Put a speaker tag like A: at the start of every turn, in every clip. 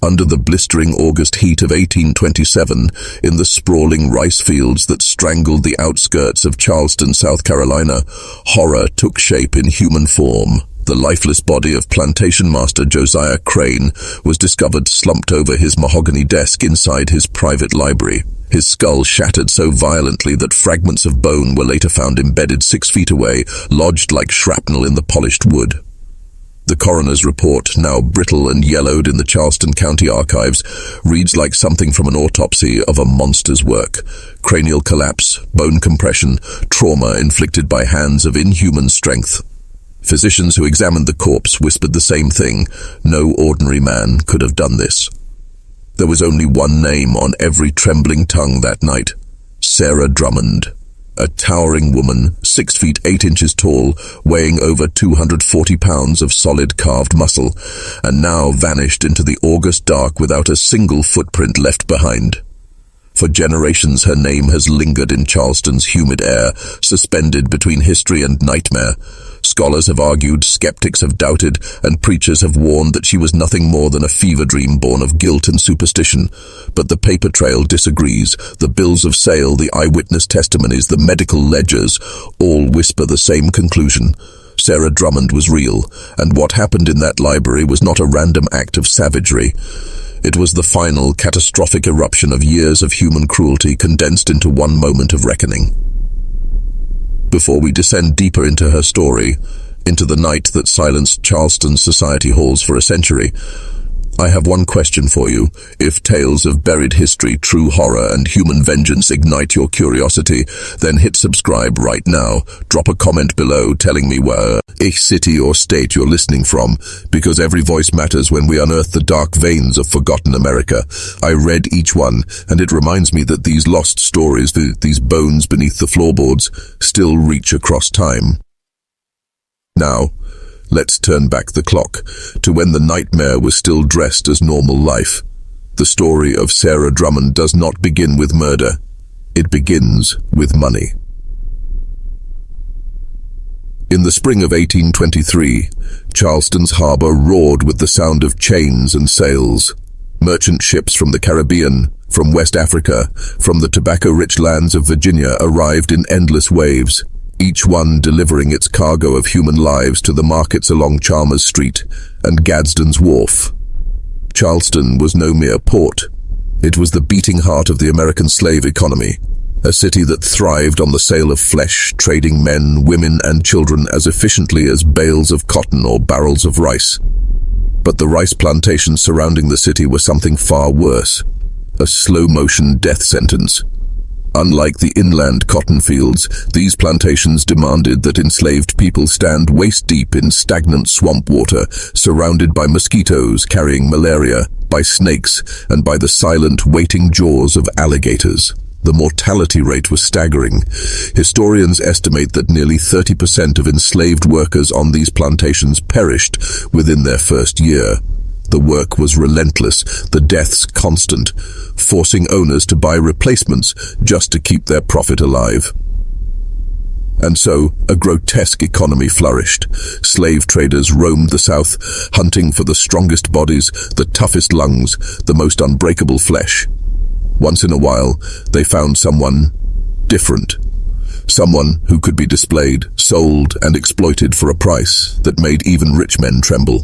A: under the blistering August heat of 1827, in the sprawling rice fields that strangled the outskirts of Charleston, South Carolina, horror took shape in human form. The lifeless body of plantation master Josiah Crane was discovered slumped over his mahogany desk inside his private library. His skull shattered so violently that fragments of bone were later found embedded 6 feet away, lodged like shrapnel in the polished wood. The coroner's report, now brittle and yellowed in the Charleston County archives, reads like something from an autopsy of a monster's work. Cranial collapse, bone compression, trauma inflicted by hands of inhuman strength. Physicians who examined the corpse whispered the same thing: no ordinary man could have done this. There was only one name on every trembling tongue that night: Sarah Drummond. A towering woman, 6 feet 8 inches tall, weighing over 240 pounds of solid carved muscle, and now vanished into the August dark without a single footprint left behind. For generations her name has lingered in Charleston's humid air, suspended between history and nightmare. Scholars have argued, skeptics have doubted, and preachers have warned that she was nothing more than a fever dream born of guilt and superstition. But the paper trail disagrees. The bills of sale, the eyewitness testimonies, the medical ledgers, all whisper the same conclusion. Sarah Drummond was real, and what happened in that library was not a random act of savagery. It was the final, catastrophic eruption of years of human cruelty condensed into one moment of reckoning. Before we descend deeper into her story, into the night that silenced Charleston's society halls for a century, I have one question for you. If tales of buried history, true horror, and human vengeance ignite your curiosity, then hit subscribe right now. Drop a comment below telling me where, city or state you're listening from, because every voice matters when we unearth the dark veins of forgotten America. I read each one, and it reminds me that these lost stories, these bones beneath the floorboards, still reach across time. Now, let's turn back the clock to when the nightmare was still dressed as normal life. The story of Sarah Drummond does not begin with murder. It begins with money. In the spring of 1823, Charleston's harbor roared with the sound of chains and sails. Merchant ships from the Caribbean, from West Africa, from the tobacco-rich lands of Virginia arrived in endless waves, each one delivering its cargo of human lives to the markets along Chalmers Street and Gadsden's Wharf. Charleston was no mere port. It was the beating heart of the American slave economy, a city that thrived on the sale of flesh, trading men, women, and children as efficiently as bales of cotton or barrels of rice. But the rice plantations surrounding the city were something far worse, a slow-motion death sentence. Unlike the inland cotton fields, these plantations demanded that enslaved people stand waist-deep in stagnant swamp water, surrounded by mosquitoes carrying malaria, by snakes, and by the silent, waiting jaws of alligators. The mortality rate was staggering. Historians estimate that nearly 30% of enslaved workers on these plantations perished within their first year. The work was relentless, the deaths constant, forcing owners to buy replacements just to keep their profit alive. And so, a grotesque economy flourished. Slave traders roamed the South, hunting for the strongest bodies, the toughest lungs, the most unbreakable flesh. Once in a while, they found someone different. Someone who could be displayed, sold, and exploited for a price that made even rich men tremble.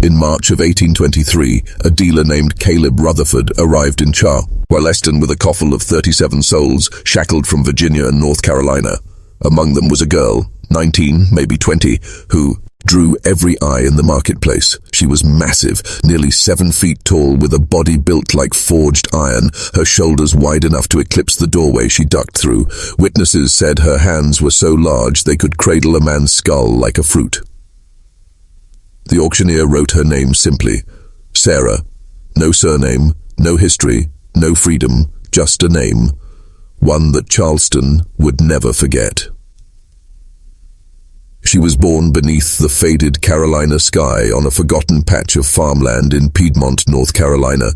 A: In March of 1823, a dealer named Caleb Rutherford arrived in Charleston with a coffle of 37 souls shackled from Virginia and North Carolina. Among them was a girl, 19, maybe 20, who drew every eye in the marketplace. She was massive, nearly 7 feet tall, with a body built like forged iron, her shoulders wide enough to eclipse the doorway she ducked through. Witnesses said her hands were so large they could cradle a man's skull like a fruit. The auctioneer wrote her name simply: Sarah. No surname, no history, no freedom, just a name. One that Charleston would never forget. She was born beneath the faded Carolina sky on a forgotten patch of farmland in Piedmont, North Carolina,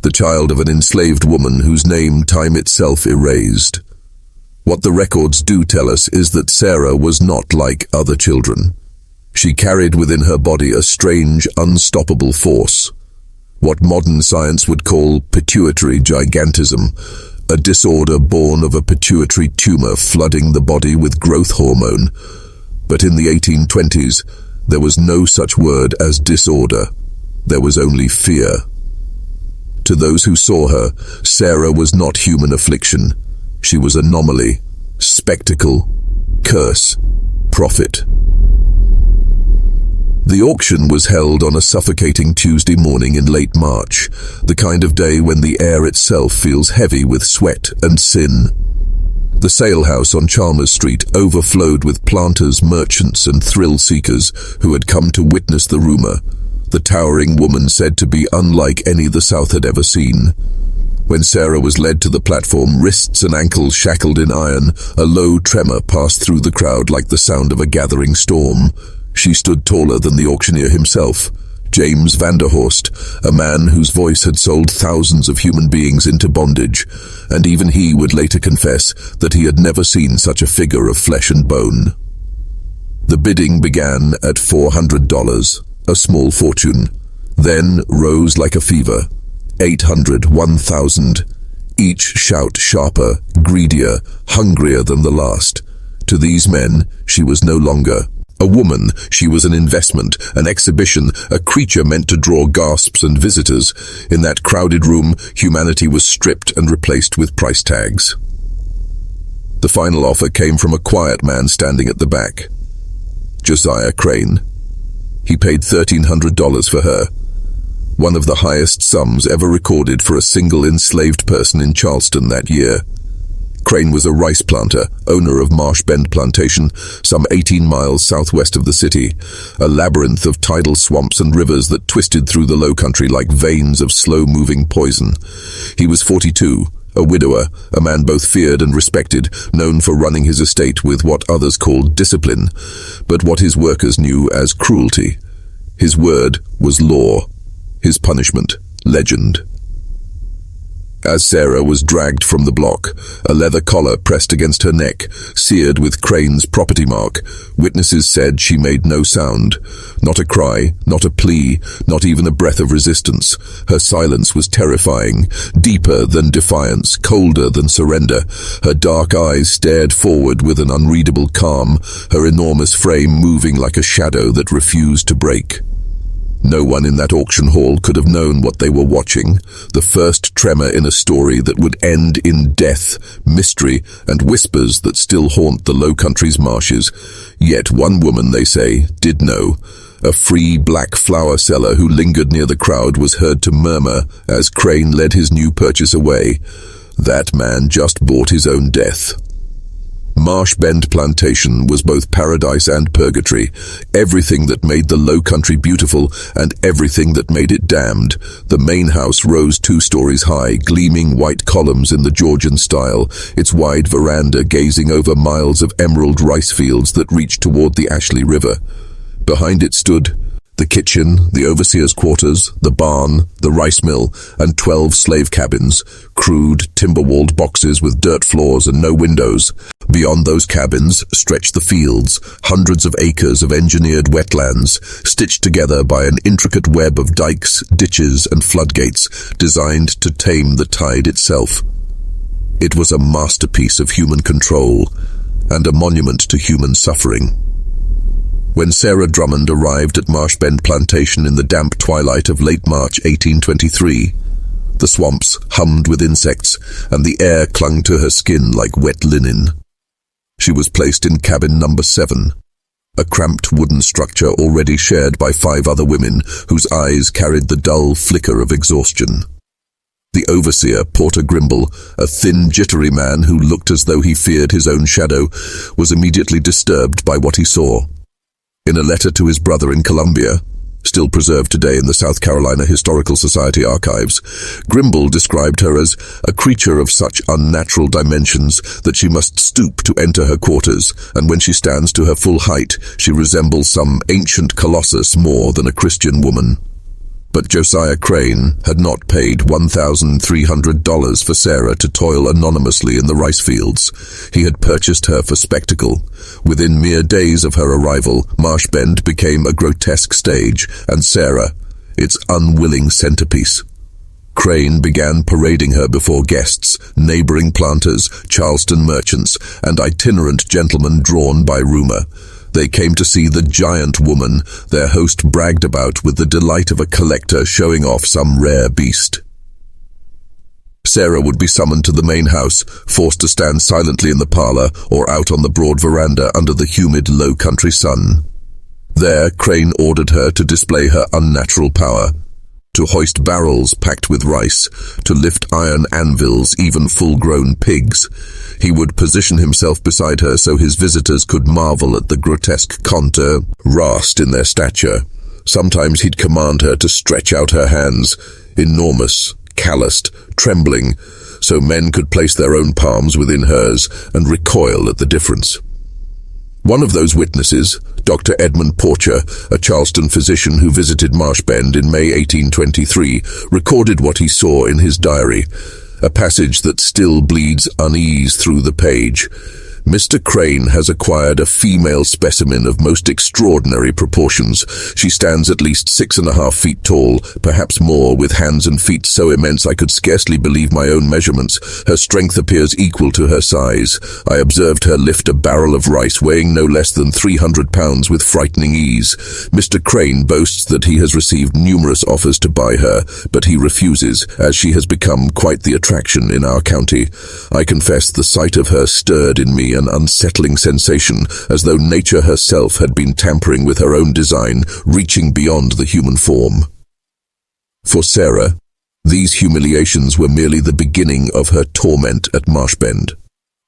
A: the child of an enslaved woman whose name time itself erased. What the records do tell us is that Sarah was not like other children. She carried within her body a strange, unstoppable force. what modern science would call pituitary gigantism, a disorder born of a pituitary tumor flooding the body with growth hormone. But in the 1820s, there was no such word as disorder. There was only fear. To those who saw her, Sarah was not human affliction. She was anomaly, spectacle, curse, prophet. The auction was held on a suffocating Tuesday morning in late March, the kind of day when the air itself feels heavy with sweat and sin. The sale house on Chalmers Street overflowed with planters, merchants, and thrill-seekers who had come to witness the rumor, the towering woman said to be unlike any the South had ever seen. When Sarah was led to the platform, wrists and ankles shackled in iron, a low tremor passed through the crowd like the sound of a gathering storm. She stood taller than the auctioneer himself, James Vanderhorst, a man whose voice had sold thousands of human beings into bondage, and even he would later confess that he had never seen such a figure of flesh and bone. The bidding began at $400, a small fortune, then rose like a fever. 800, 1,000, each shout sharper, greedier, hungrier than the last. To these men, she was no longer a woman. She was an investment, an exhibition, a creature meant to draw gasps and visitors. In that crowded room, humanity was stripped and replaced with price tags. The final offer came from a quiet man standing at the back. Josiah Crane. He paid $1,300 for her, one of the highest sums ever recorded for a single enslaved person in Charleston that year. Crane was a rice planter, owner of Marsh Bend Plantation, some 18 miles southwest of the city, a labyrinth of tidal swamps and rivers that twisted through the low country like veins of slow-moving poison. He was 42, a widower, a man both feared and respected, known for running his estate with what others called discipline, but what his workers knew as cruelty. His word was law, his punishment legend. As Sarah was dragged from the block, a leather collar pressed against her neck, seared with Crane's property mark, witnesses said she made no sound. Not a cry, not a plea, not even a breath of resistance. Her silence was terrifying, deeper than defiance, colder than surrender. Her dark eyes stared forward with an unreadable calm, her enormous frame moving like a shadow that refused to break. No one in that auction hall could have known what they were watching, the first tremor in a story that would end in death, mystery, and whispers that still haunt the Low Country's marshes. Yet one woman, they say, did know. A free black flower seller who lingered near the crowd was heard to murmur as Crane led his new purchase away. That man just bought his own death. Marsh Bend Plantation was both paradise and purgatory, everything that made the Low Country beautiful and everything that made it damned. The main house rose 2 stories high, gleaming white columns in the Georgian style, its wide veranda gazing over miles of emerald rice fields that reached toward the Ashley River. Behind it stood the kitchen, the overseer's quarters, the barn, the rice mill, and 12 slave cabins, crude, timber-walled boxes with dirt floors and no windows. Beyond those cabins stretched the fields, hundreds of acres of engineered wetlands, stitched together by an intricate web of dikes, ditches, and floodgates, designed to tame the tide itself. It was a masterpiece of human control, and a monument to human suffering. When Sarah Drummond arrived at Marsh Bend Plantation in the damp twilight of late March 1823, the swamps hummed with insects, and the air clung to her skin like wet linen. She was placed in cabin number 7, a cramped wooden structure already shared by 5 other women whose eyes carried the dull flicker of exhaustion. The overseer, Porter Grimble, a thin, jittery man who looked as though he feared his own shadow, was immediately disturbed by what he saw. In a letter to his brother in Columbia, still preserved today in the South Carolina Historical Society archives, Grimble described her as a creature of such unnatural dimensions that she must stoop to enter her quarters, and when she stands to her full height, she resembles some ancient colossus more than a Christian woman. But Josiah Crane had not paid $1,300 for Sarah to toil anonymously in the rice fields. He had purchased her for spectacle. Within mere days of her arrival, Marsh Bend became a grotesque stage, and Sarah, its unwilling centerpiece. Crane began parading her before guests, neighboring planters, Charleston merchants, and itinerant gentlemen drawn by rumor. They came to see the giant woman their host bragged about with the delight of a collector showing off some rare beast. Sarah would be summoned to the main house, forced to stand silently in the parlor or out on the broad veranda under the humid low-country sun. There, Crane ordered her to display her unnatural power, to hoist barrels packed with rice, to lift iron anvils, even full-grown pigs. He would position himself beside her so his visitors could marvel at the grotesque contrast in their stature. Sometimes he'd command her to stretch out her hands, enormous, calloused, trembling, so men could place their own palms within hers and recoil at the difference. One of those witnesses, Dr. Edmund Porcher, a Charleston physician who visited Marsh Bend in May 1823, recorded what he saw in his diary, a passage that still bleeds unease through the page. Mr. Crane has acquired a female specimen of most extraordinary proportions. She stands at least 6.5 feet tall, perhaps more, with hands and feet so immense I could scarcely believe my own measurements. Her strength appears equal to her size. I observed her lift a barrel of rice weighing no less than 300 pounds with frightening ease. Mr. Crane boasts that he has received numerous offers to buy her, but he refuses, as she has become quite the attraction in our county. I confess the sight of her stirred in me an unsettling sensation, as though nature herself had been tampering with her own design, reaching beyond the human form. For Sarah, these humiliations were merely the beginning of her torment at Marsh Bend.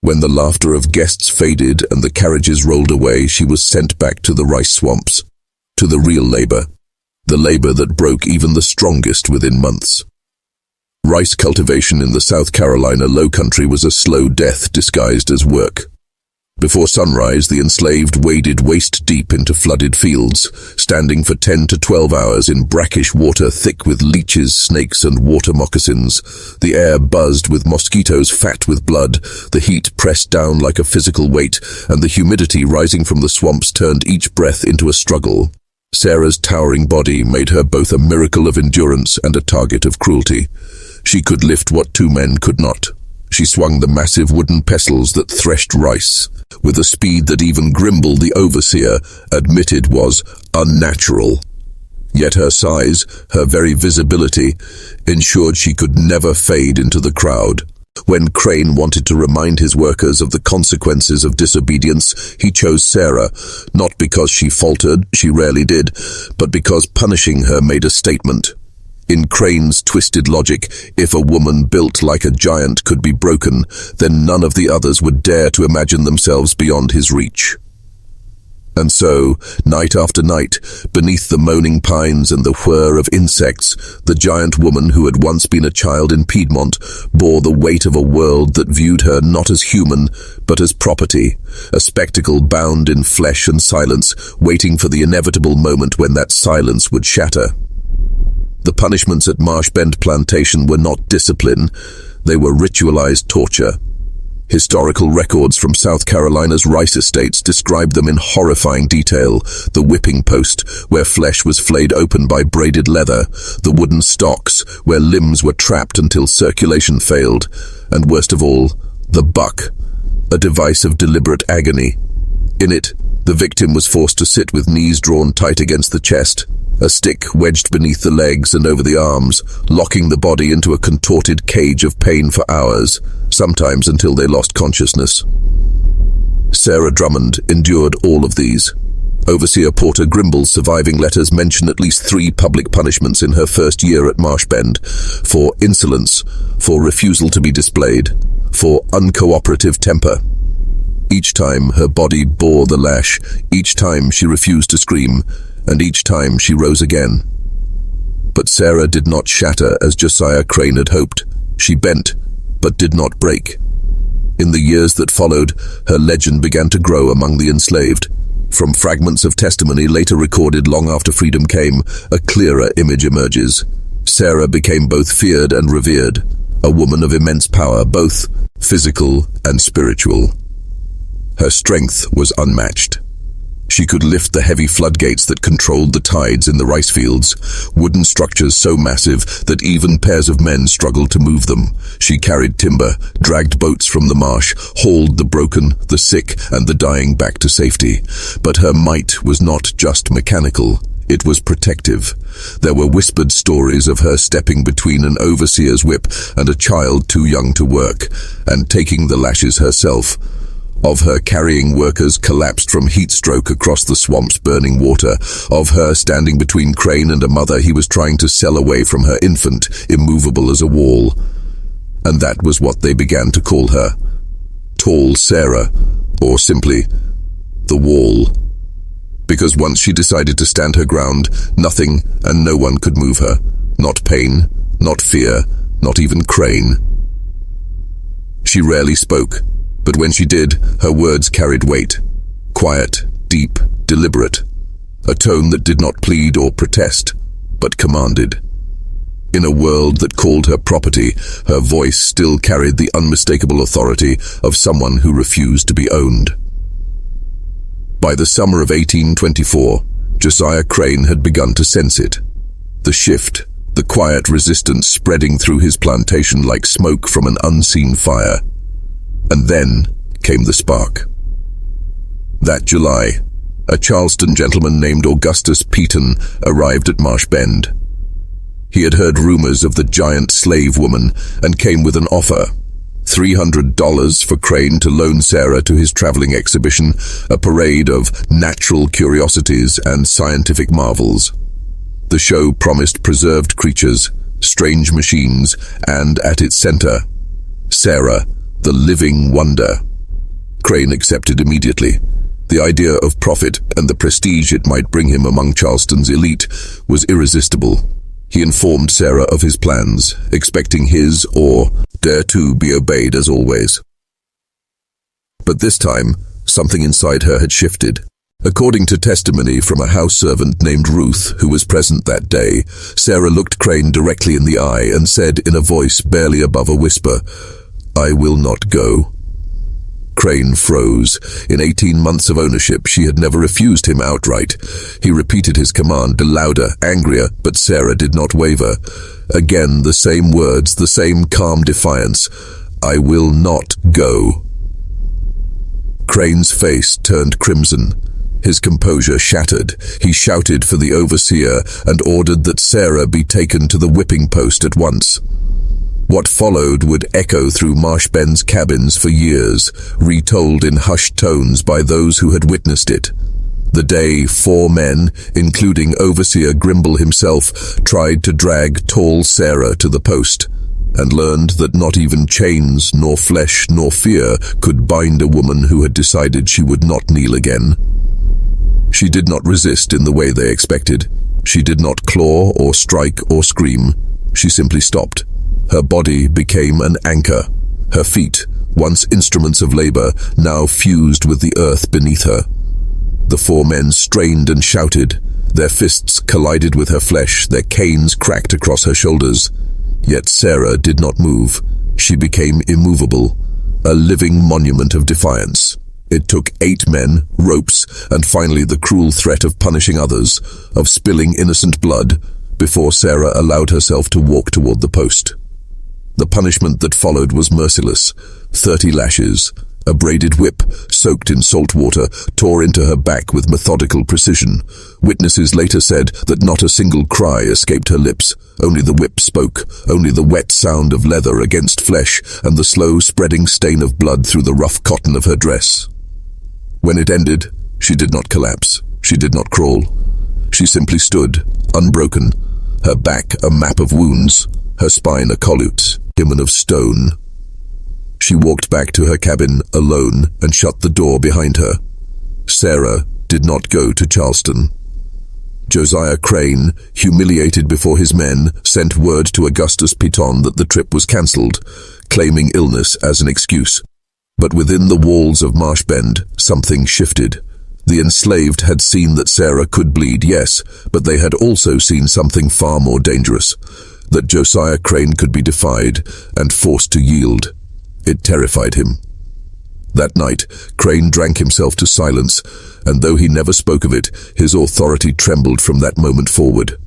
A: When the laughter of guests faded and the carriages rolled away, she was sent back to the rice swamps, to the real labor, the labor that broke even the strongest within months. Rice cultivation in the South Carolina low country was a slow death disguised as work. Before sunrise, the enslaved waded waist-deep into flooded fields, standing for 10 to 12 hours in brackish water thick with leeches, snakes, and water moccasins. The air buzzed with mosquitoes fat with blood, the heat pressed down like a physical weight, and the humidity rising from the swamps turned each breath into a struggle. Sarah's towering body made her both a miracle of endurance and a target of cruelty. She could lift what two men could not. She swung the massive wooden pestles that threshed rice, with a speed that even Grimble, the overseer, admitted was unnatural. Yet her size, her very visibility, ensured she could never fade into the crowd. When Crane wanted to remind his workers of the consequences of disobedience, he chose Sarah, not because she faltered, she rarely did, but because punishing her made a statement. In Crane's twisted logic, if a woman built like a giant could be broken, then none of the others would dare to imagine themselves beyond his reach. And so, night after night, beneath the moaning pines and the whir of insects, the giant woman who had once been a child in Piedmont bore the weight of a world that viewed her not as human, but as property, a spectacle bound in flesh and silence, waiting for the inevitable moment when that silence would shatter. The punishments at Marsh Bend Plantation were not discipline, they were ritualized torture. Historical records from South Carolina's rice estates describe them in horrifying detail: the whipping post, where flesh was flayed open by braided leather, the wooden stocks, where limbs were trapped until circulation failed, and worst of all, the buck, a device of deliberate agony. In it, the victim was forced to sit with knees drawn tight against the chest, a stick wedged beneath the legs and over the arms, locking the body into a contorted cage of pain for hours, sometimes until they lost consciousness. Sarah Drummond endured all of these. Overseer Porter Grimble's surviving letters mention at least 3 public punishments in her first year at Marsh Bend: for insolence, for refusal to be displayed, for uncooperative temper. Each time her body bore the lash, each time she refused to scream, and each time she rose again. But Sarah did not shatter as Josiah Crane had hoped. She bent, but did not break. In the years that followed, her legend began to grow among the enslaved. From fragments of testimony later recorded long after freedom came, a clearer image emerges. Sarah became both feared and revered, a woman of immense power, both physical and spiritual. Her strength was unmatched. She could lift the heavy floodgates that controlled the tides in the rice fields, wooden structures so massive that even pairs of men struggled to move them. She carried timber, dragged boats from the marsh, hauled the broken, the sick, and the dying back to safety. But her might was not just mechanical. It was protective. There were whispered stories of her stepping between an overseer's whip and a child too young to work, and taking the lashes herself. Of her carrying workers collapsed from heat stroke across the swamp's burning water. Of her standing between Crane and a mother he was trying to sell away from her infant, immovable as a wall. And that was what they began to call her. Tall Sarah, or simply, the Wall. Because once she decided to stand her ground, nothing and no one could move her. Not pain, not fear, not even Crane. She rarely spoke, but when she did, her words carried weight. Quiet, deep, deliberate. A tone that did not plead or protest, but commanded. In a world that called her property, her voice still carried the unmistakable authority of someone who refused to be owned. By the summer of 1824, Josiah Crane had begun to sense it. The shift, the quiet resistance spreading through his plantation like smoke from an unseen fire. And then came the spark. That July, a Charleston gentleman named Augustus Peaton arrived at Marsh Bend. He had heard rumors of the giant slave woman and came with an offer. $300 for Crane to loan Sarah to his traveling exhibition, a parade of natural curiosities and scientific marvels. The show promised preserved creatures, strange machines, and at its center, Sarah, the living wonder. Crane accepted immediately. The idea of profit and the prestige it might bring him among Charleston's elite was irresistible. He informed Sarah of his plans, expecting his or dare to be obeyed as always. But this time, something inside her had shifted. According to testimony from a house servant named Ruth, who was present that day, Sarah looked Crane directly in the eye and said in a voice barely above a whisper, "I will not go." Crane froze. In 18 months of ownership, she had never refused him outright. He repeated his command, louder, angrier, but Sarah did not waver. Again, the same words, the same calm defiance. "I will not go." Crane's face turned crimson. His composure shattered. He shouted for the overseer and ordered that Sarah be taken to the whipping post at once. What followed would echo through Marsh Bend's cabins for years, retold in hushed tones by those who had witnessed it. The day 4 men, including Overseer Grimble himself, tried to drag tall Sarah to the post, and learned that not even chains, nor flesh, nor fear could bind a woman who had decided she would not kneel again. She did not resist in the way they expected. She did not claw or strike or scream. She simply stopped. Her body became an anchor. Her feet, once instruments of labor, now fused with the earth beneath her. The 4 men strained and shouted. Their fists collided with her flesh, their canes cracked across her shoulders. Yet Sarah did not move. She became immovable, a living monument of defiance. It took 8 men, ropes, and finally the cruel threat of punishing others, of spilling innocent blood, before Sarah allowed herself to walk toward the post. The punishment that followed was merciless. 30 lashes, a braided whip, soaked in salt water, tore into her back with methodical precision. Witnesses later said that not a single cry escaped her lips. Only the whip spoke, only the wet sound of leather against flesh, and the slow spreading stain of blood through the rough cotton of her dress. When it ended, she did not collapse. She did not crawl. She simply stood, unbroken, her back a map of wounds, her spine a colute, human of stone. She walked back to her cabin alone and shut the door behind her. Sarah did not go to Charleston. Josiah Crane, humiliated before his men, sent word to Augustus Peaton that the trip was cancelled, claiming illness as an excuse. But within the walls of Marsh Bend, something shifted. The enslaved had seen that Sarah could bleed, yes, but they had also seen something far more dangerous, that Josiah Crane could be defied and forced to yield. It terrified him. That night, Crane drank himself to silence, and though he never spoke of it, his authority trembled from that moment forward.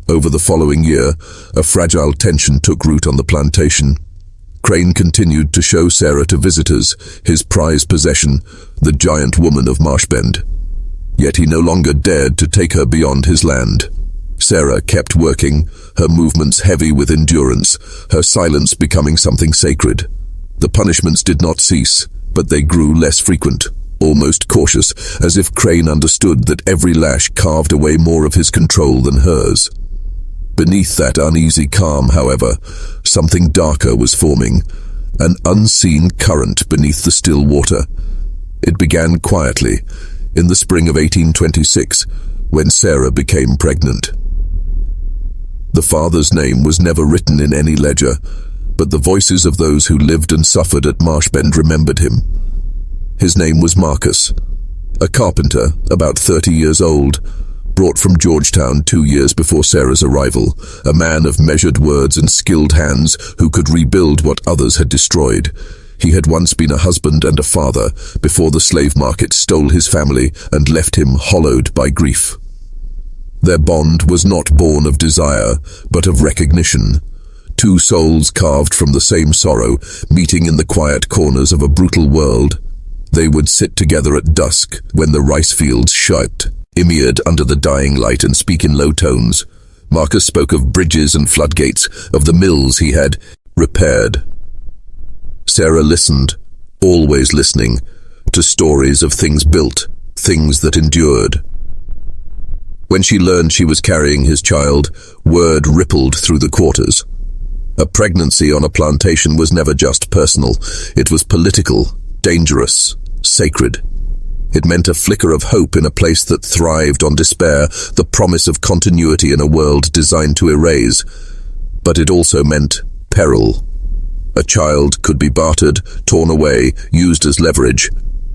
A: Over the following year, a fragile tension took root on the plantation. Crane continued to show Sarah to visitors, his prized possession, the giant woman of Marshbend. Yet he no longer dared to take her beyond his land. Sarah kept working, her movements heavy with endurance, her silence becoming something sacred. The punishments did not cease, but they grew less frequent, almost cautious, as if Crane understood that every lash carved away more of his control than hers. Beneath that uneasy calm, however, something darker was forming, an unseen current beneath the still water. It began quietly, in the spring of 1826, when Sarah became pregnant. The father's name was never written in any ledger, but the voices of those who lived and suffered at Marshbend remembered him. His name was Marcus, a carpenter, about 30 years old, brought from Georgetown 2 years before Sarah's arrival, a man of measured words and skilled hands who could rebuild what others had destroyed. He had once been a husband and a father before the slave market stole his family and left him hollowed by grief. Their bond was not born of desire, but of recognition. Two souls carved from the same sorrow, meeting in the quiet corners of a brutal world. They would sit together at dusk when the rice fields shut, immured under the dying light, and speak in low tones. Marcus spoke of bridges and floodgates, of the mills he had repaired. Sarah listened, always listening, to stories of things built, things that endured. When she learned she was carrying his child, word rippled through the quarters. A pregnancy on a plantation was never just personal. It was political, dangerous, sacred. It meant a flicker of hope in a place that thrived on despair, the promise of continuity in a world designed to erase. But it also meant peril. A child could be bartered, torn away, used as leverage.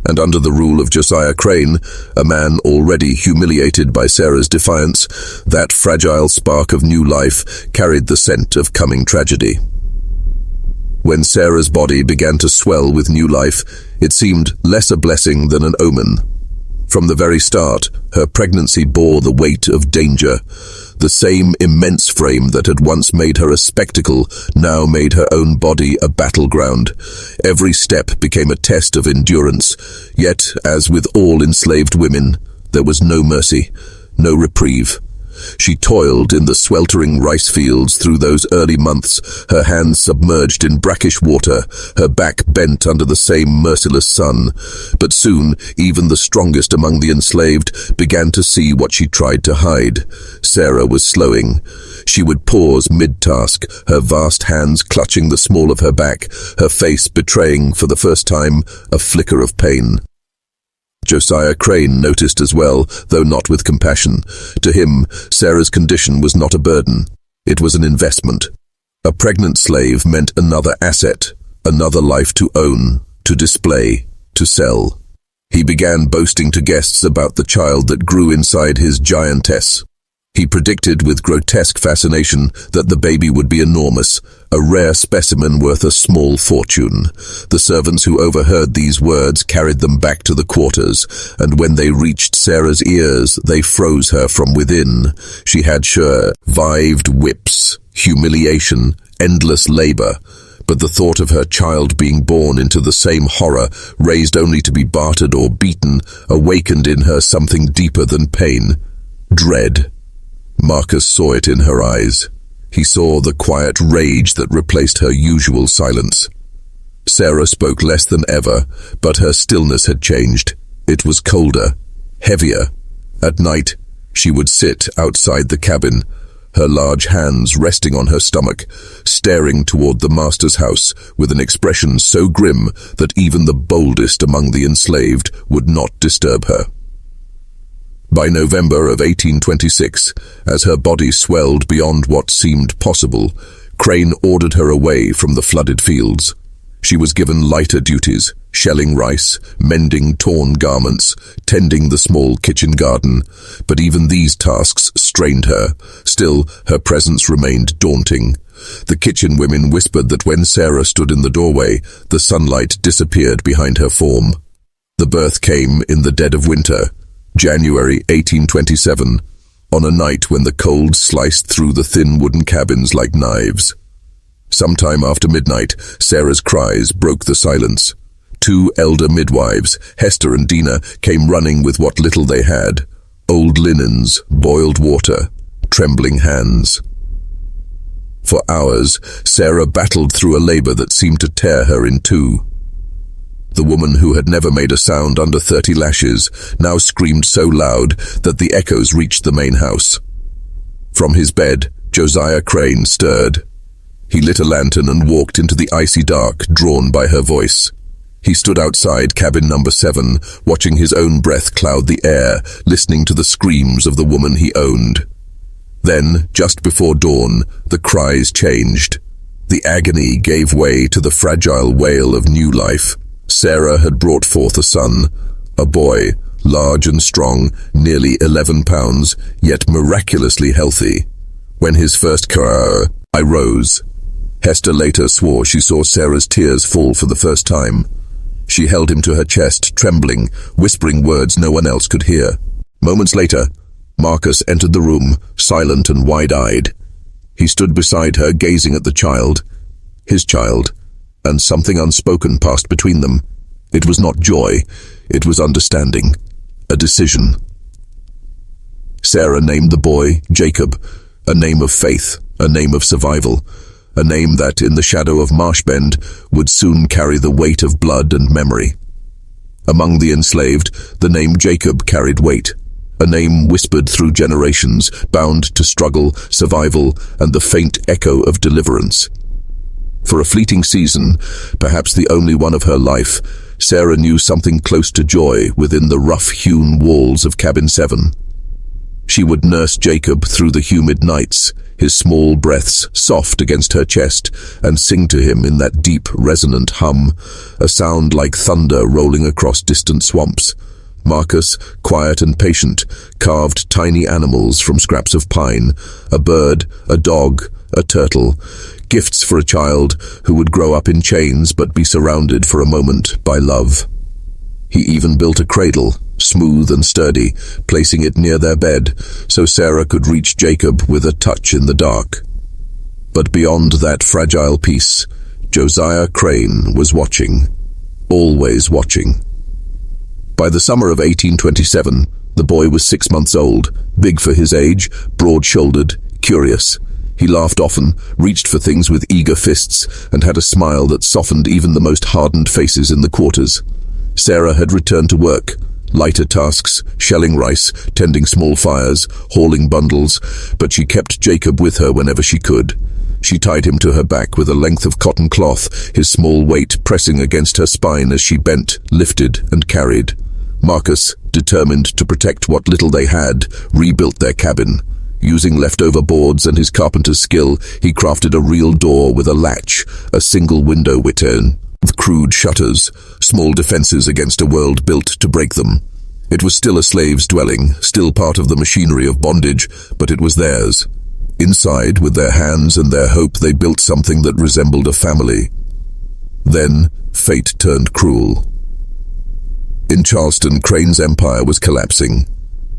A: And under the rule of Josiah Crane, a man already humiliated by Sarah's defiance, that fragile spark of new life carried the scent of coming tragedy. When Sarah's body began to swell with new life, it seemed less a blessing than an omen. From the very start, her pregnancy bore the weight of danger. The same immense frame that had once made her a spectacle now made her own body a battleground. Every step became a test of endurance, yet, as with all enslaved women, there was no mercy, no reprieve. She toiled in the sweltering rice fields through those early months, her hands submerged in brackish water, her back bent under the same merciless sun. But soon, even the strongest among the enslaved began to see what she tried to hide. Sarah was slowing. She would pause mid-task, her vast hands clutching the small of her back, her face betraying, for the first time, a flicker of pain. Josiah Crane noticed as well, though not with compassion. To him, Sarah's condition was not a burden. It was an investment. A pregnant slave meant another asset, another life to own, to display, to sell. He began boasting to guests about the child that grew inside his giantess. He predicted with grotesque fascination that the baby would be enormous, a rare specimen worth a small fortune. The servants who overheard these words carried them back to the quarters, and when they reached Sarah's ears, they froze her from within. She had survived whips, humiliation, endless labor, but the thought of her child being born into the same horror, raised only to be bartered or beaten, awakened in her something deeper than pain: dread. Marcus saw it in her eyes. He saw the quiet rage that replaced her usual silence. Sarah spoke less than ever, but her stillness had changed. It was colder, heavier. At night, she would sit outside the cabin, her large hands resting on her stomach, staring toward the master's house with an expression so grim that even the boldest among the enslaved would not disturb her. By November of 1826, as her body swelled beyond what seemed possible, Crane ordered her away from the flooded fields. She was given lighter duties, shelling rice, mending torn garments, tending the small kitchen garden, but even these tasks strained her. Still, her presence remained daunting. The kitchen women whispered that when Sarah stood in the doorway, the sunlight disappeared behind her form. The birth came in the dead of winter, January 1827, on a night when the cold sliced through the thin wooden cabins like knives. Sometime after midnight, Sarah's cries broke the silence. Two elder midwives, Hester and Dina, came running with what little they had: old linens, boiled water, trembling hands. For hours, Sarah battled through a labor that seemed to tear her in two. The woman who had never made a sound under 30 lashes now screamed so loud that the echoes reached the main house. From his bed, Josiah Crane stirred. He lit a lantern and walked into the icy dark, drawn by her voice. He stood outside cabin number 7, watching his own breath cloud the air, listening to the screams of the woman he owned. Then, just before dawn, the cries changed. The agony gave way to the fragile wail of new life. Sarah had brought forth a son, a boy, large and strong, nearly 11 pounds, yet miraculously healthy. When his first cry, I rose. Hester later swore she saw Sarah's tears fall for the first time. She held him to her chest, trembling, whispering words no one else could hear. Moments later, Marcus entered the room, silent and wide-eyed. He stood beside her, gazing at the child, his child, and something unspoken passed between them. It was not joy, it was understanding, a decision. Sarah named the boy Jacob, a name of faith, a name of survival, a name that, in the shadow of Marshbend, would soon carry the weight of blood and memory. Among the enslaved, the name Jacob carried weight, a name whispered through generations, bound to struggle, survival, and the faint echo of deliverance. For a fleeting season, perhaps the only one of her life, Sarah knew something close to joy within the rough-hewn walls of Cabin 7. She would nurse Jacob through the humid nights, his small breaths soft against her chest, and sing to him in that deep, resonant hum, a sound like thunder rolling across distant swamps. Marcus, quiet and patient, carved tiny animals from scraps of pine, a bird, a dog, a turtle, gifts for a child who would grow up in chains but be surrounded for a moment by love. He even built a cradle, smooth and sturdy, placing it near their bed so Sarah could reach Jacob with a touch in the dark. But beyond that fragile peace, Josiah Crane was watching, always watching. By the summer of 1827, the boy was 6 months old, big for his age, broad-shouldered, curious. He laughed often, reached for things with eager fists, and had a smile that softened even the most hardened faces in the quarters. Sarah had returned to work, lighter tasks, shelling rice, tending small fires, hauling bundles, but she kept Jacob with her whenever she could. She tied him to her back with a length of cotton cloth, his small weight pressing against her spine as she bent, lifted, and carried. Marcus, determined to protect what little they had, rebuilt their cabin. Using leftover boards and his carpenter's skill, he crafted a real door with a latch, a single window return, with crude shutters, small defenses against a world built to break them. It was still a slave's dwelling, still part of the machinery of bondage, but it was theirs. Inside, with their hands and their hope, they built something that resembled a family. Then, fate turned cruel. In Charleston, Crane's empire was collapsing.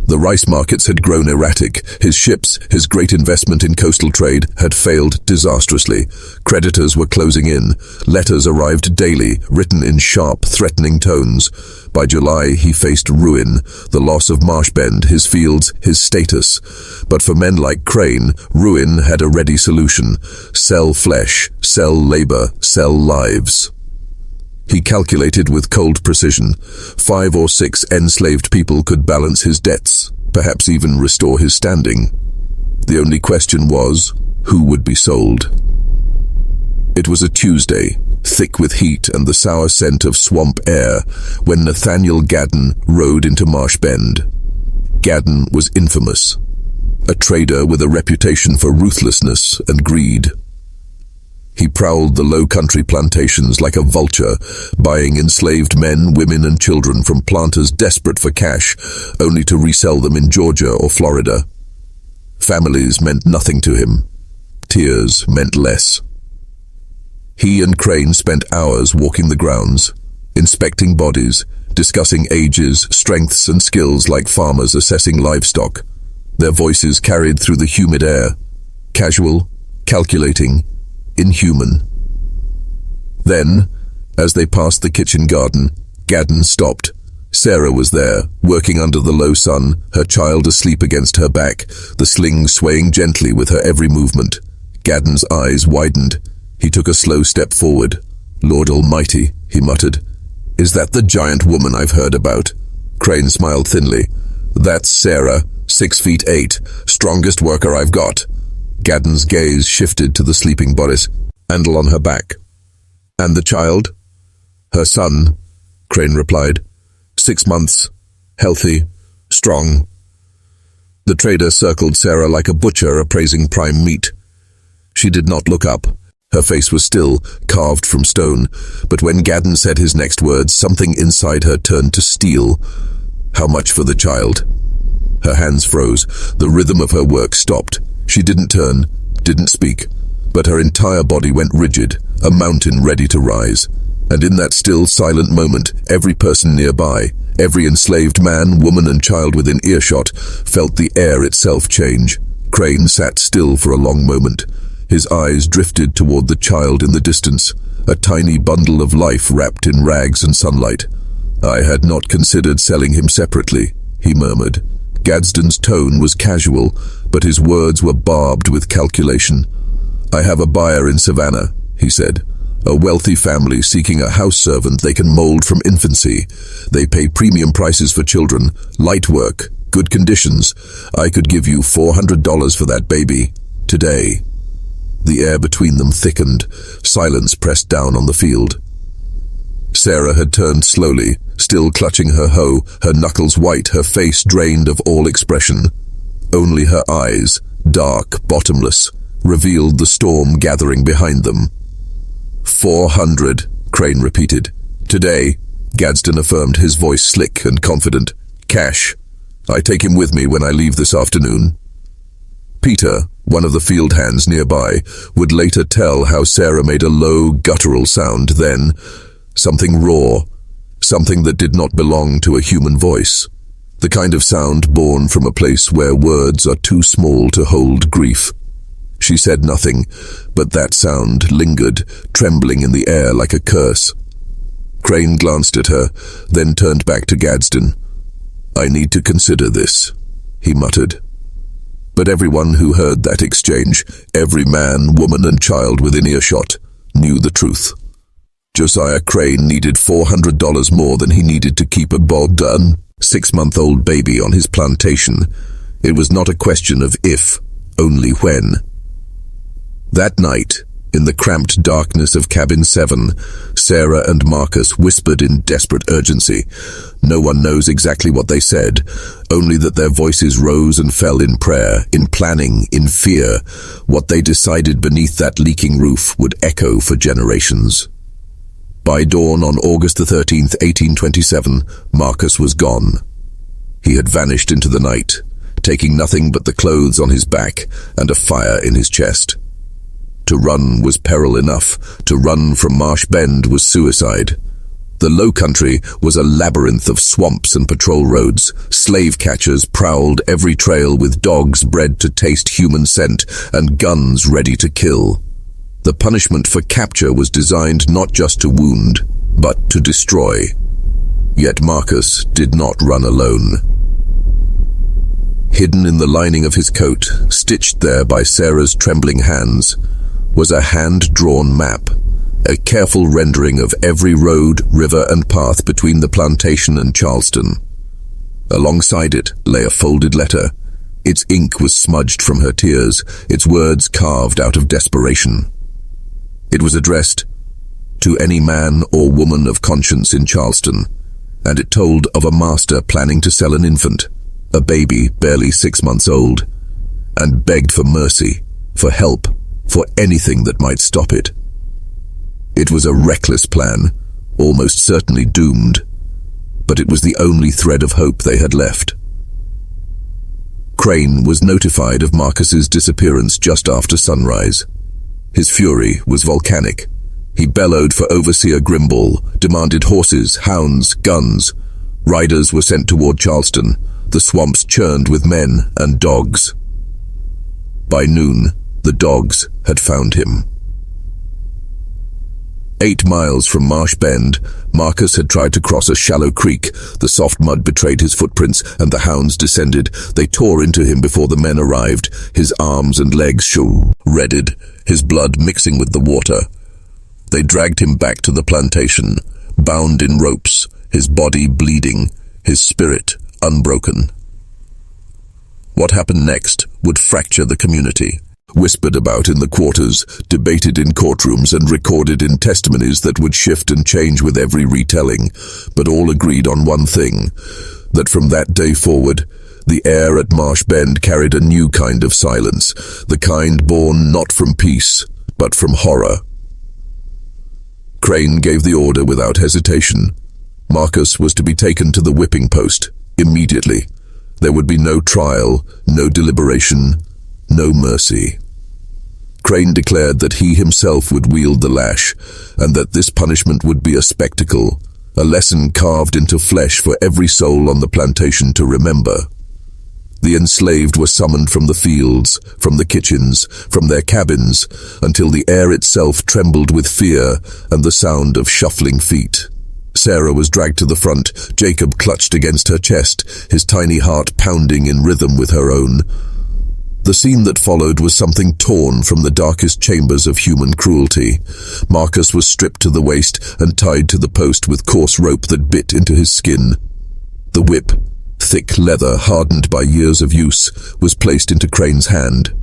A: The rice markets had grown erratic. His ships, his great investment in coastal trade, had failed disastrously. Creditors were closing in. Letters arrived daily, written in sharp, threatening tones. By July, he faced ruin, the loss of Marshbend, his fields, his status. But for men like Crane, ruin had a ready solution. Sell flesh, sell labor, sell lives. He calculated with cold precision. 5 or 6 enslaved people could balance his debts, perhaps even restore his standing. The only question was, who would be sold? It was a Tuesday, thick with heat and the sour scent of swamp air, when Nathaniel Gadden rode into Marshbend. Gadden was infamous, a trader with a reputation for ruthlessness and greed. He prowled the low-country plantations like a vulture, buying enslaved men, women, and children from planters desperate for cash, only to resell them in Georgia or Florida. Families meant nothing to him. Tears meant less. He and Crane spent hours walking the grounds, inspecting bodies, discussing ages, strengths and skills like farmers assessing livestock. Their voices carried through the humid air, casual, calculating, inhuman. Then, as they passed the kitchen garden, Gadden stopped. Sarah was there, working under the low sun, her child asleep against her back, the sling swaying gently with her every movement. Gadden's eyes widened. He took a slow step forward. "Lord Almighty," he muttered. "Is that the giant woman I've heard about?" Crane smiled thinly. "That's Sarah, 6'8", strongest worker I've got." Gadden's gaze shifted to the sleeping bodice, handle on her back. "And the child?" "Her son," Crane replied. 6 months, healthy, strong." The trader circled Sarah like a butcher appraising prime meat. She did not look up. Her face was still, carved from stone, but when Gadden said his next words, something inside her turned to steel. "How much for the child?" Her hands froze. The rhythm of her work stopped. She didn't turn, didn't speak, but her entire body went rigid, a mountain ready to rise. And in that still, silent moment, every person nearby, every enslaved man, woman and child within earshot, felt the air itself change. Crane sat still for a long moment. His eyes drifted toward the child in the distance, a tiny bundle of life wrapped in rags and sunlight. "I had not considered selling him separately," he murmured. Gadsden's tone was casual, but his words were barbed with calculation. "I have a buyer in Savannah," he said. "A wealthy family seeking a house servant they can mold from infancy. They pay premium prices for children, light work, good conditions. I could give you $400 for that baby, today." The air between them thickened. Silence pressed down on the field. Sarah had turned slowly, still clutching her hoe, her knuckles white, her face drained of all expression. Only her eyes, dark, bottomless, revealed the storm gathering behind them. 400, Crane repeated. "Today," Gadsden affirmed, his voice slick and confident. "Cash. I take him with me when I leave this afternoon." Peter, one of the field hands nearby, would later tell how Sarah made a low, guttural sound, then something raw, something that did not belong to a human voice. The kind of sound born from a place where words are too small to hold grief. She said nothing, but that sound lingered, trembling in the air like a curse. Crane glanced at her, then turned back to Gadsden. "I need to consider this," he muttered. But everyone who heard that exchange, every man, woman and child within earshot, knew the truth. Josiah Crane needed $400 more than he needed to keep a bogged-down, 6-month-old baby on his plantation. It was not a question of if, only when. That night, in the cramped darkness of Cabin 7, Sarah and Marcus whispered in desperate urgency. No one knows exactly what they said, only that their voices rose and fell in prayer, in planning, in fear. What they decided beneath that leaking roof would echo for generations. By dawn on August the 13th, 1827, Marcus was gone. He had vanished into the night, taking nothing but the clothes on his back and a fire in his chest. To run was peril enough. To run from Marsh Bend was suicide. The Low Country was a labyrinth of swamps and patrol roads. Slave catchers prowled every trail with dogs bred to taste human scent and guns ready to kill. The punishment for capture was designed not just to wound, but to destroy. Yet Marcus did not run alone. Hidden in the lining of his coat, stitched there by Sarah's trembling hands, was a hand-drawn map, a careful rendering of every road, river and path between the plantation and Charleston. Alongside it lay a folded letter. Its ink was smudged from her tears, its words carved out of desperation. It was addressed to any man or woman of conscience in Charleston, and it told of a master planning to sell an infant, a baby barely 6 months old, and begged for mercy, for help, for anything that might stop it. It was a reckless plan, almost certainly doomed, but it was the only thread of hope they had left. Crane was notified of Marcus's disappearance just after sunrise. His fury was volcanic. He bellowed for Overseer Grimball, demanded horses, hounds, guns. Riders were sent toward Charleston. The swamps churned with men and dogs. By noon, the dogs had found him. 8 miles from Marsh Bend, Marcus had tried to cross a shallow creek. The soft mud betrayed his footprints, and the hounds descended. They tore into him before the men arrived, his arms and legs redded, his blood mixing with the water. They dragged him back to the plantation, bound in ropes, his body bleeding, his spirit unbroken. What happened next would fracture the community. Whispered about in the quarters, debated in courtrooms, and recorded in testimonies that would shift and change with every retelling, but all agreed on one thing, that from that day forward, the air at Marsh Bend carried a new kind of silence, the kind born not from peace, but from horror. Crane gave the order without hesitation. Marcus was to be taken to the whipping post, immediately. There would be no trial, no deliberation, no mercy. Crane declared that he himself would wield the lash, and that this punishment would be a spectacle, a lesson carved into flesh for every soul on the plantation to remember. The enslaved were summoned from the fields, from the kitchens, from their cabins, until the air itself trembled with fear and the sound of shuffling feet. Sarah was dragged to the front. Jacob clutched against her chest, his tiny heart pounding in rhythm with her own. The scene that followed was something torn from the darkest chambers of human cruelty. Marcus was stripped to the waist and tied to the post with coarse rope that bit into his skin. The whip, thick leather hardened by years of use, was placed into Crane's hand.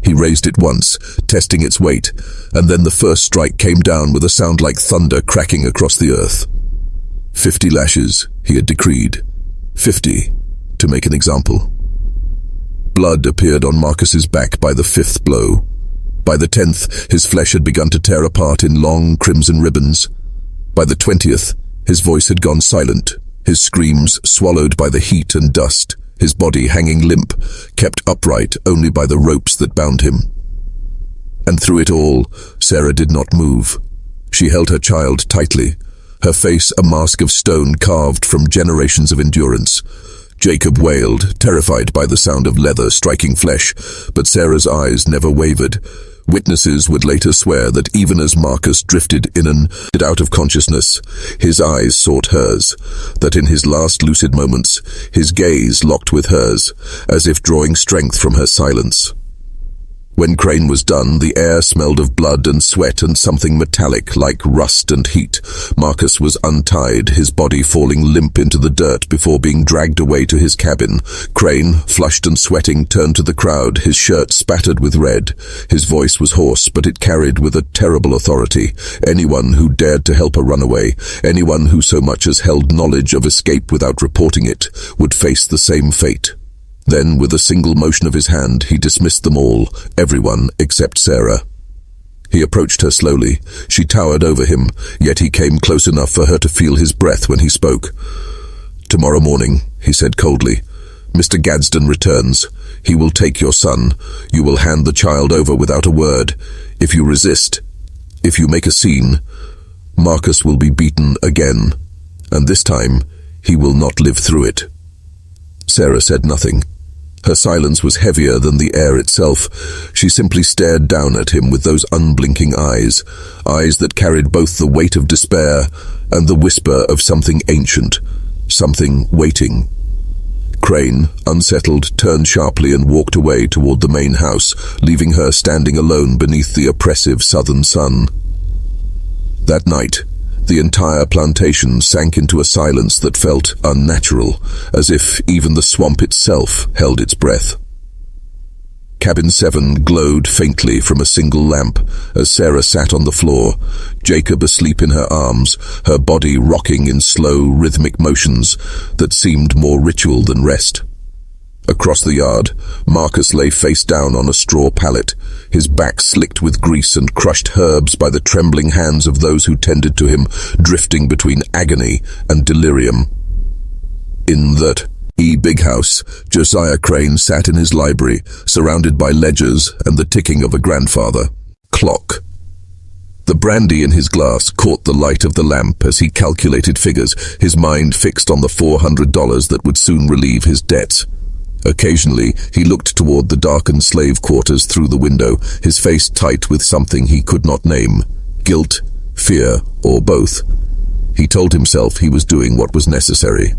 A: He raised it once, testing its weight, and then the first strike came down with a sound like thunder cracking across the earth. 50 lashes, he had decreed. 50, to make an example. Blood appeared on Marcus's back by the 5th blow. By the 10th, his flesh had begun to tear apart in long crimson ribbons. By the 20th, his voice had gone silent, his screams swallowed by the heat and dust, his body hanging limp, kept upright only by the ropes that bound him. And through it all, Sarah did not move. She held her child tightly, her face a mask of stone carved from generations of endurance. Jacob wailed, terrified by the sound of leather striking flesh, but Sarah's eyes never wavered. Witnesses would later swear that even as Marcus drifted in and out of consciousness, his eyes sought hers, that in his last lucid moments, his gaze locked with hers, as if drawing strength from her silence. When Crane was done, the air smelled of blood and sweat and something metallic like rust and heat. Marcus was untied, his body falling limp into the dirt before being dragged away to his cabin. Crane, flushed and sweating, turned to the crowd, his shirt spattered with red. His voice was hoarse, but it carried with a terrible authority. Anyone who dared to help a runaway, anyone who so much as held knowledge of escape without reporting it, would face the same fate. Then, with a single motion of his hand, he dismissed them all, everyone except Sarah. He approached her slowly. She towered over him, yet he came close enough for her to feel his breath when he spoke. "Tomorrow morning," he said coldly, "Mr. Gadsden returns. He will take your son. You will hand the child over without a word. If you resist, if you make a scene, Marcus will be beaten again, and this time he will not live through it." Sarah said nothing. Her silence was heavier than the air itself. She simply stared down at him with those unblinking eyes, eyes that carried both the weight of despair and the whisper of something ancient, something waiting. Crane, unsettled, turned sharply and walked away toward the main house, leaving her standing alone beneath the oppressive southern sun. That night, the entire plantation sank into a silence that felt unnatural, as if even the swamp itself held its breath. Cabin 7 glowed faintly from a single lamp as Sarah sat on the floor, Jacob asleep in her arms, her body rocking in slow, rhythmic motions that seemed more ritual than rest. Across the yard, Marcus lay face down on a straw pallet, his back slicked with grease and crushed herbs by the trembling hands of those who tended to him, drifting between agony and delirium. In that big house, Josiah Crane sat in his library, surrounded by ledgers and the ticking of a grandfather clock. The brandy in his glass caught the light of the lamp as he calculated figures, his mind fixed on the $400 that would soon relieve his debts. Occasionally, he looked toward the darkened slave quarters through the window, his face tight with something he could not name: guilt, fear, or both. He told himself he was doing what was necessary.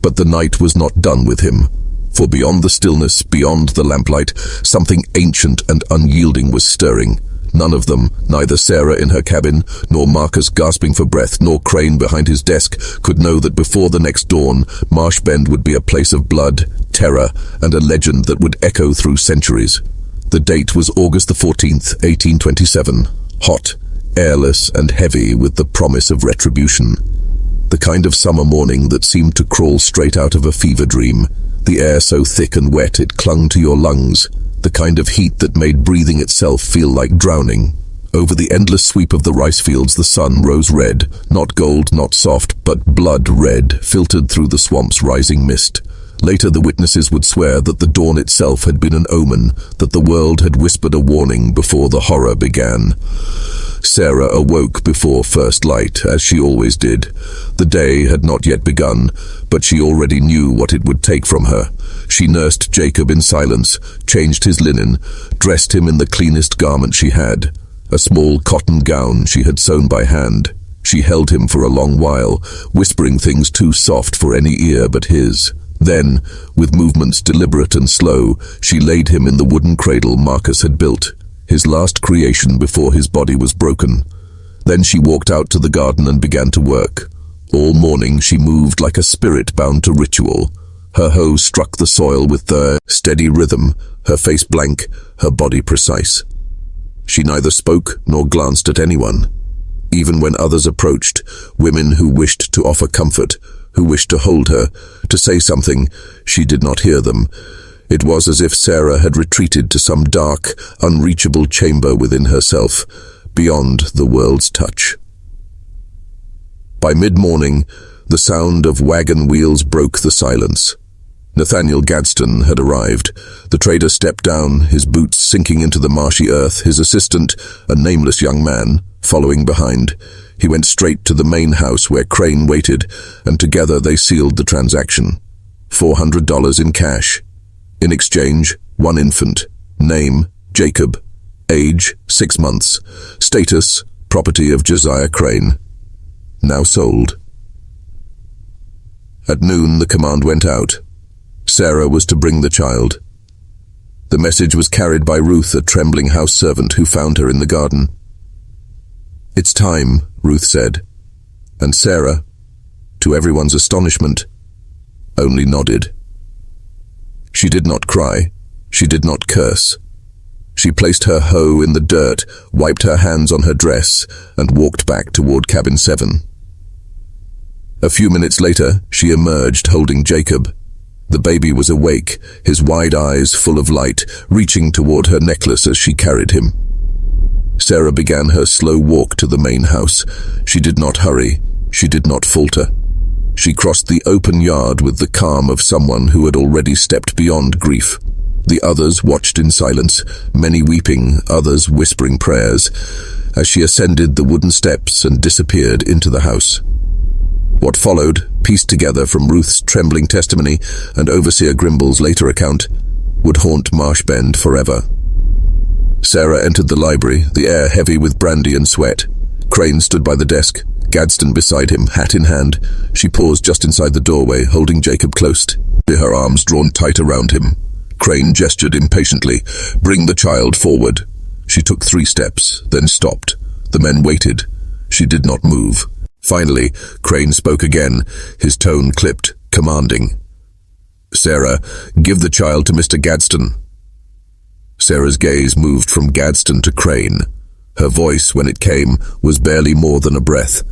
A: But the night was not done with him, for beyond the stillness, beyond the lamplight, something ancient and unyielding was stirring. None of them, neither Sarah in her cabin, nor Marcus gasping for breath, nor Crane behind his desk, could know that before the next dawn, Marsh Bend would be a place of blood, terror, and a legend that would echo through centuries. The date was August the 14th, 1827, hot, airless, and heavy with the promise of retribution. The kind of summer morning that seemed to crawl straight out of a fever dream, the air so thick and wet it clung to your lungs, the kind of heat that made breathing itself feel like drowning. Over the endless sweep of the rice fields the sun rose red, not gold, not soft, but blood red, filtered through the swamp's rising mist. Later the witnesses would swear that the dawn itself had been an omen, that the world had whispered a warning before the horror began. Sarah awoke before first light, as she always did. The day had not yet begun, but she already knew what it would take from her. She nursed Jacob in silence, changed his linen, dressed him in the cleanest garment she had, a small cotton gown she had sewn by hand. She held him for a long while, whispering things too soft for any ear but his. Then, with movements deliberate and slow, she laid him in the wooden cradle Marcus had built, his last creation before his body was broken. Then she walked out to the garden and began to work. All morning she moved like a spirit bound to ritual. Her hoe struck the soil with the steady rhythm, her face blank, her body precise. She neither spoke nor glanced at anyone. Even when others approached, women who wished to offer comfort, who wished to hold her, to say something, she did not hear them. It was as if Sarah had retreated to some dark, unreachable chamber within herself, beyond the world's touch. By mid-morning, the sound of wagon wheels broke the silence. Nathaniel Gadsden had arrived. The trader stepped down, his boots sinking into the marshy earth, his assistant, a nameless young man, following behind. He went straight to the main house where Crane waited, and together they sealed the transaction. $400 in cash. In exchange, one infant. Name, Jacob. Age, 6 months. Status, property of Josiah Crane. Now sold. At noon, the command went out. Sarah was to bring the child. The message was carried by Ruth, a trembling house servant who found her in the garden. "It's time," Ruth said, and Sarah, to everyone's astonishment, only nodded. She did not cry. She did not curse. She placed her hoe in the dirt, wiped her hands on her dress, and walked back toward cabin 7. A few minutes later, she emerged holding Jacob. The baby was awake, his wide eyes full of light, reaching toward her necklace as she carried him. Sarah began her slow walk to the main house. She did not hurry. She did not falter. She crossed the open yard with the calm of someone who had already stepped beyond grief. The others watched in silence, many weeping, others whispering prayers, as she ascended the wooden steps and disappeared into the house. What followed, pieced together from Ruth's trembling testimony and Overseer Grimble's later account, would haunt Marsh Bend forever. Sarah entered the library, the air heavy with brandy and sweat. Crane stood by the desk, Gadsden beside him, hat in hand. She paused just inside the doorway, holding Jacob close, her arms drawn tight around him. Crane gestured impatiently. "Bring the child forward." She took 3 steps, then stopped. The men waited. She did not move. Finally, Crane spoke again, his tone clipped, commanding. "Sarah, give the child to Mr. Gadsden." Sarah's gaze moved from Gadsden to Crane. Her voice, when it came, was barely more than a breath.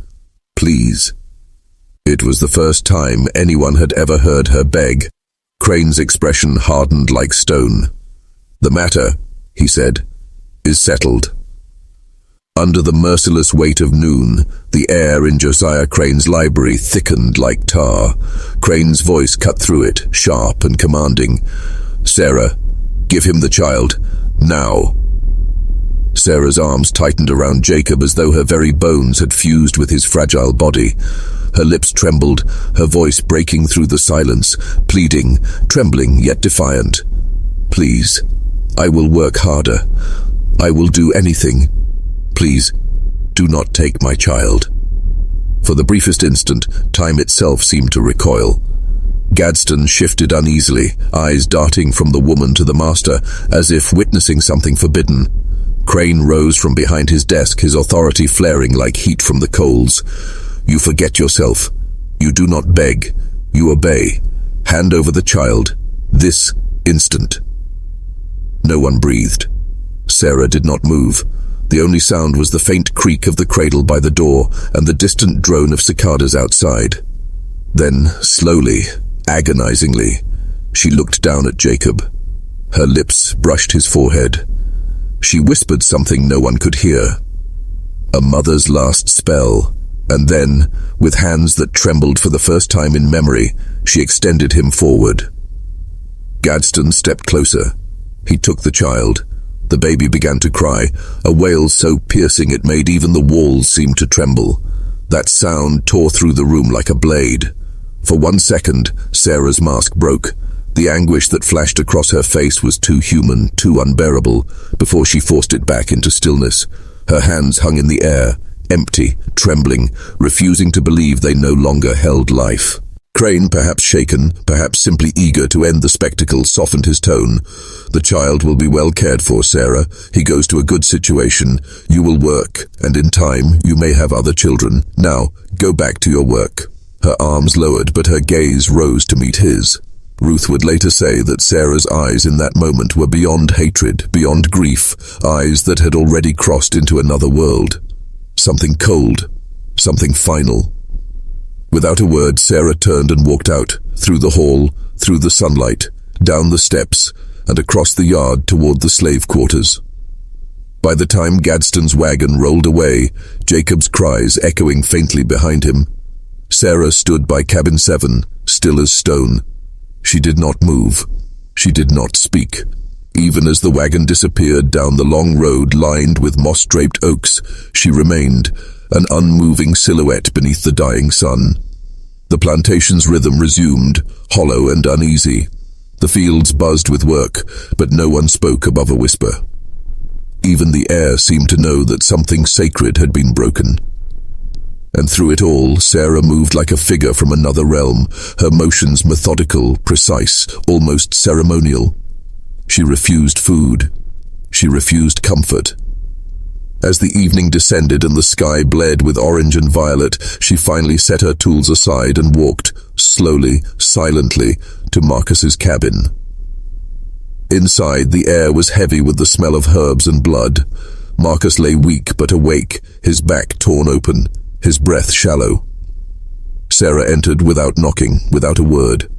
A: "Please." It was the first time anyone had ever heard her beg. Crane's expression hardened like stone. "The matter," he said, "is settled." Under the merciless weight of noon, the air in Josiah Crane's library thickened like tar. Crane's voice cut through it, sharp and commanding. "Sarah, give him the child, now." Sarah's arms tightened around Jacob as though her very bones had fused with his fragile body. Her lips trembled, her voice breaking through the silence, pleading, trembling yet defiant. "Please, I will work harder. I will do anything. Please, do not take my child." For the briefest instant, time itself seemed to recoil. Gadsden shifted uneasily, eyes darting from the woman to the master, as if witnessing something forbidden. Crane rose from behind his desk, his authority flaring like heat from the coals. "You forget yourself. You do not beg. You obey. Hand over the child. This instant." No one breathed. Sarah did not move. The only sound was the faint creak of the cradle by the door and the distant drone of cicadas outside. Then, slowly, agonizingly, she looked down at Jacob. Her lips brushed his forehead. She whispered something no one could hear. A mother's last spell, and then, with hands that trembled for the first time in memory, she extended him forward. Gadsden stepped closer. He took the child. The baby began to cry, a wail so piercing it made even the walls seem to tremble. That sound tore through the room like a blade. For 1 second, Sarah's mask broke. The anguish that flashed across her face was too human, too unbearable, before she forced it back into stillness. Her hands hung in the air, empty, trembling, refusing to believe they no longer held life. Crane, perhaps shaken, perhaps simply eager to end the spectacle, softened his tone. "The child will be well cared for, Sarah. He goes to a good situation. You will work, and in time you may have other children. Now, go back to your work." Her arms lowered, but her gaze rose to meet his. Ruth would later say that Sarah's eyes in that moment were beyond hatred, beyond grief, eyes that had already crossed into another world. Something cold, something final. Without a word, Sarah turned and walked out, through the hall, through the sunlight, down the steps, and across the yard toward the slave quarters. By the time Gadsden's wagon rolled away, Jacob's cries echoing faintly behind him, Sarah stood by cabin 7, still as stone. She did not move. She did not speak. Even as the wagon disappeared down the long road lined with moss-draped oaks, she remained, an unmoving silhouette beneath the dying sun. The plantation's rhythm resumed, hollow and uneasy. The fields buzzed with work, but no one spoke above a whisper. Even the air seemed to know that something sacred had been broken. And through it all, Sarah moved like a figure from another realm, her motions methodical, precise, almost ceremonial. She refused food. She refused comfort. As the evening descended and the sky bled with orange and violet, she finally set her tools aside and walked, slowly, silently, to Marcus's cabin. Inside, the air was heavy with the smell of herbs and blood. Marcus lay weak but awake, his back torn open, his breath shallow. Sarah entered without knocking, without a word.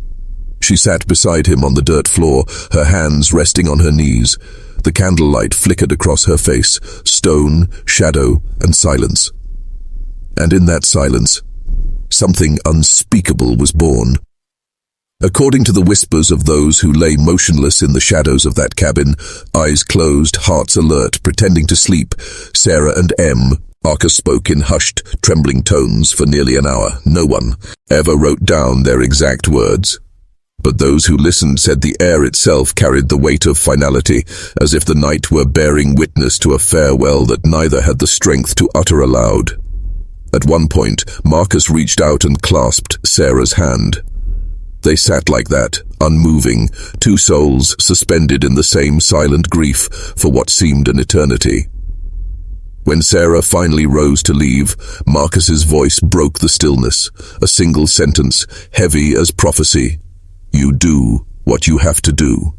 A: She sat beside him on the dirt floor, her hands resting on her knees. The candlelight flickered across her face, stone, shadow, and silence. And in that silence, something unspeakable was born. According to the whispers of those who lay motionless in the shadows of that cabin, eyes closed, hearts alert, pretending to sleep, Sarah and Marcus spoke in hushed, trembling tones for nearly an hour. No one ever wrote down their exact words. But those who listened said the air itself carried the weight of finality, as if the night were bearing witness to a farewell that neither had the strength to utter aloud. At one point, Marcus reached out and clasped Sarah's hand. They sat like that, unmoving, two souls suspended in the same silent grief for what seemed an eternity. When Sarah finally rose to leave, Marcus's voice broke the stillness, a single sentence, heavy as prophecy. "You do what you have to do."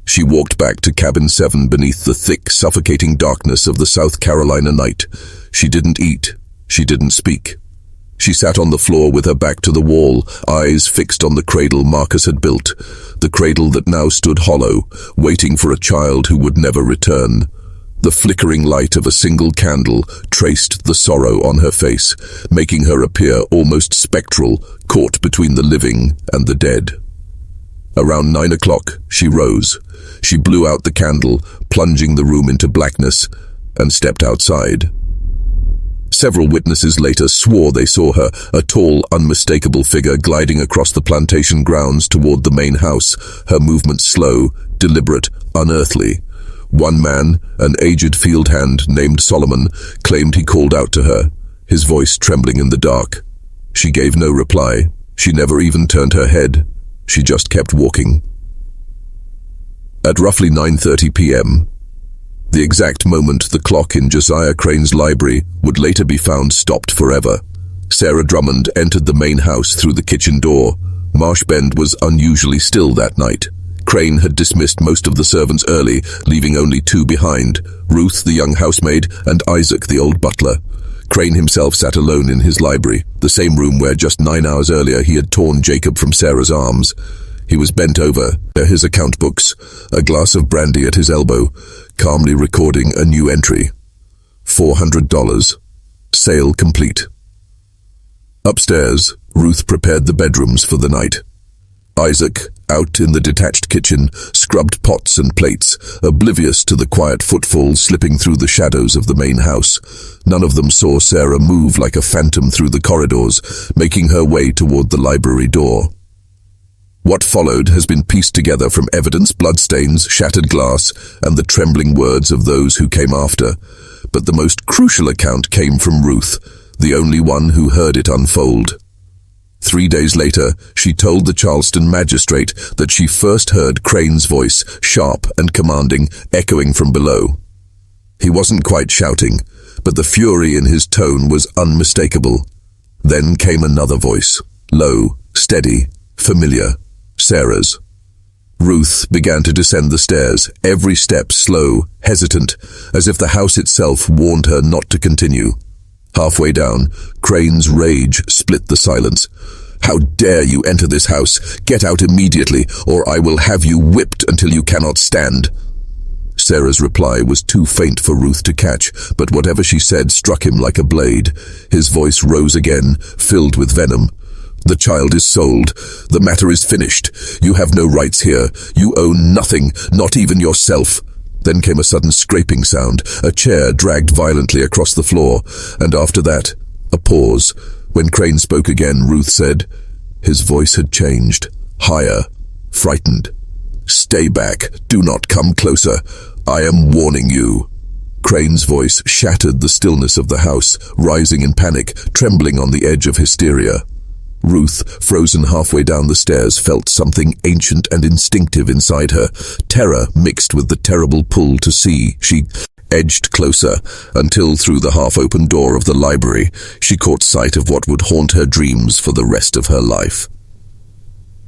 A: She walked back to cabin 7 beneath the thick, suffocating darkness of the South Carolina night. She didn't eat. She didn't speak. She sat on the floor with her back to the wall, eyes fixed on the cradle Marcus had built, the cradle that now stood hollow, waiting for a child who would never return. The flickering light of a single candle traced the sorrow on her face, making her appear almost spectral, caught between the living and the dead. Around 9 o'clock, she rose. She blew out the candle, plunging the room into blackness, and stepped outside. Several witnesses later swore they saw her, a tall, unmistakable figure gliding across the plantation grounds toward the main house, her movements slow, deliberate, unearthly. One man, an aged field hand named Solomon, claimed he called out to her, his voice trembling in the dark. She gave no reply. She never even turned her head. She just kept walking. At roughly 9:30 p.m., the exact moment the clock in Josiah Crane's library would later be found stopped forever, Sarah Drummond entered the main house through the kitchen door. Marsh Bend was unusually still that night. Crane had dismissed most of the servants early, leaving only two behind, Ruth, the young housemaid, and Isaac, the old butler. Crane himself sat alone in his library, the same room where just 9 hours earlier he had torn Jacob from Sarah's arms. He was bent over, his account books, a glass of brandy at his elbow, calmly recording a new entry. $400. Sale complete. Upstairs, Ruth prepared the bedrooms for the night. Isaac, out in the detached kitchen, scrubbed pots and plates, oblivious to the quiet footfalls slipping through the shadows of the main house. None of them saw Sarah move like a phantom through the corridors, making her way toward the library door. What followed has been pieced together from evidence, bloodstains, shattered glass, and the trembling words of those who came after. But the most crucial account came from Ruth, the only one who heard it unfold. 3 days later, she told the Charleston magistrate that she first heard Crane's voice, sharp and commanding, echoing from below. He wasn't quite shouting, but the fury in his tone was unmistakable. Then came another voice, low, steady, familiar, Sarah's. Ruth began to descend the stairs, every step slow, hesitant, as if the house itself warned her not to continue. Halfway down, Crane's rage split the silence. "How dare you enter this house? Get out immediately, or I will have you whipped until you cannot stand." Sarah's reply was too faint for Ruth to catch, but whatever she said struck him like a blade. His voice rose again, filled with venom. "The child is sold. The matter is finished. You have no rights here. You own nothing, not even yourself." Then came a sudden scraping sound, a chair dragged violently across the floor, and after that, a pause. When Crane spoke again, Ruth said, his voice had changed, higher, frightened. "Stay back. Do not come closer. I am warning you." Crane's voice shattered the stillness of the house, rising in panic, trembling on the edge of hysteria. Ruth, frozen halfway down the stairs, felt something ancient and instinctive inside her, terror mixed with the terrible pull to see. She edged closer, until through the half-open door of the library, she caught sight of what would haunt her dreams for the rest of her life.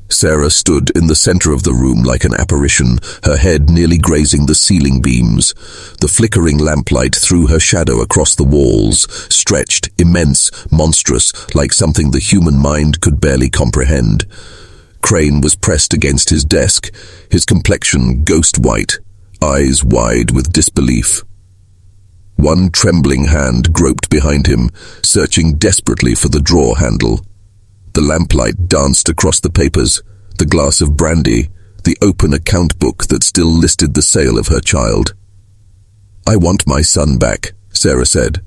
A: Sarah stood in the center of the room like an apparition, her head nearly grazing the ceiling beams. The flickering lamplight threw her shadow across the walls, stretched, immense, monstrous, like something the human mind could barely comprehend. Crane was pressed against his desk, his complexion ghost-white, eyes wide with disbelief. One trembling hand groped behind him, searching desperately for the drawer handle. The lamplight danced across the papers, the glass of brandy, the open account book that still listed the sale of her child. "I want my son back," Sarah said.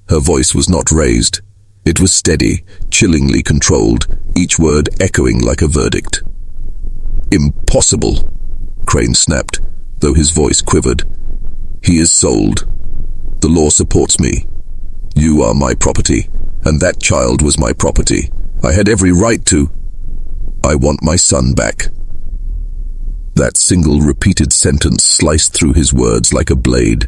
A: Her voice was not raised. It was steady, chillingly controlled, each word echoing like a verdict. "Impossible," Crane snapped, though his voice quivered. "He is sold. The law supports me. You are my property, and that child was my property. I had every right to. I want my son back." That single repeated sentence sliced through his words like a blade.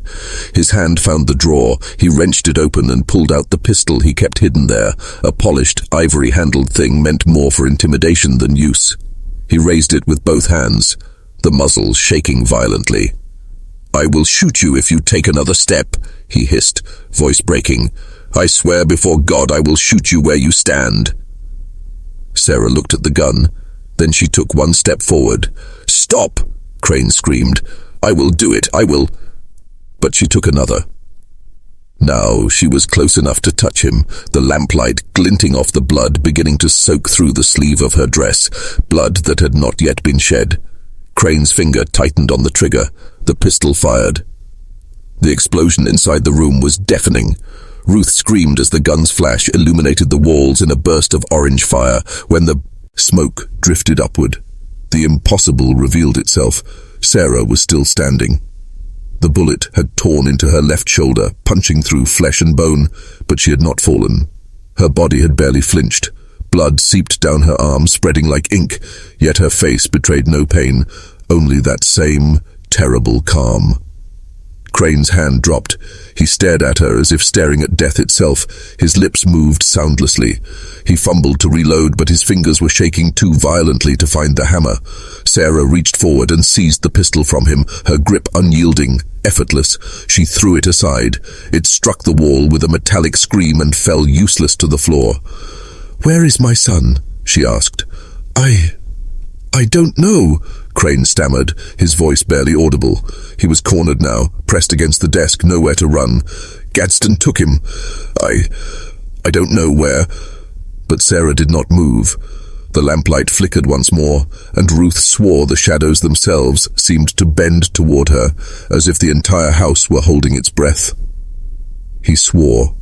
A: His hand found the drawer. He wrenched it open and pulled out the pistol he kept hidden there, a polished, ivory-handled thing meant more for intimidation than use. He raised it with both hands, the muzzle shaking violently. "I will shoot you if you take another step," he hissed, voice breaking. "I swear before God I will shoot you where you stand." Sarah looked at the gun. Then she took one step forward. "Stop!" Crane screamed. "I will do it, I will." But she took another. Now she was close enough to touch him, the lamplight glinting off the blood beginning to soak through the sleeve of her dress, blood that had not yet been shed. Crane's finger tightened on the trigger. The pistol fired. The explosion inside the room was deafening. Ruth screamed as the gun's flash illuminated the walls in a burst of orange fire. When the smoke drifted upward, the impossible revealed itself. Sarah was still standing. The bullet had torn into her left shoulder, punching through flesh and bone, but she had not fallen. Her body had barely flinched. Blood seeped down her arm, spreading like ink, yet her face betrayed no pain, only that same terrible calm. Crane's hand dropped. He stared at her as if staring at death itself. His lips moved soundlessly. He fumbled to reload, but his fingers were shaking too violently to find the hammer. Sarah reached forward and seized the pistol from him, her grip unyielding, effortless. She threw it aside. It struck the wall with a metallic scream and fell useless to the floor. "Where is my son?" she asked. I don't know," Crane stammered, his voice barely audible. He was cornered now, pressed against the desk, nowhere to run. "Gadsden took him. I don't know where." But Sarah did not move. The lamplight flickered once more, and Ruth swore the shadows themselves seemed to bend toward her, as if the entire house were holding its breath. He swore,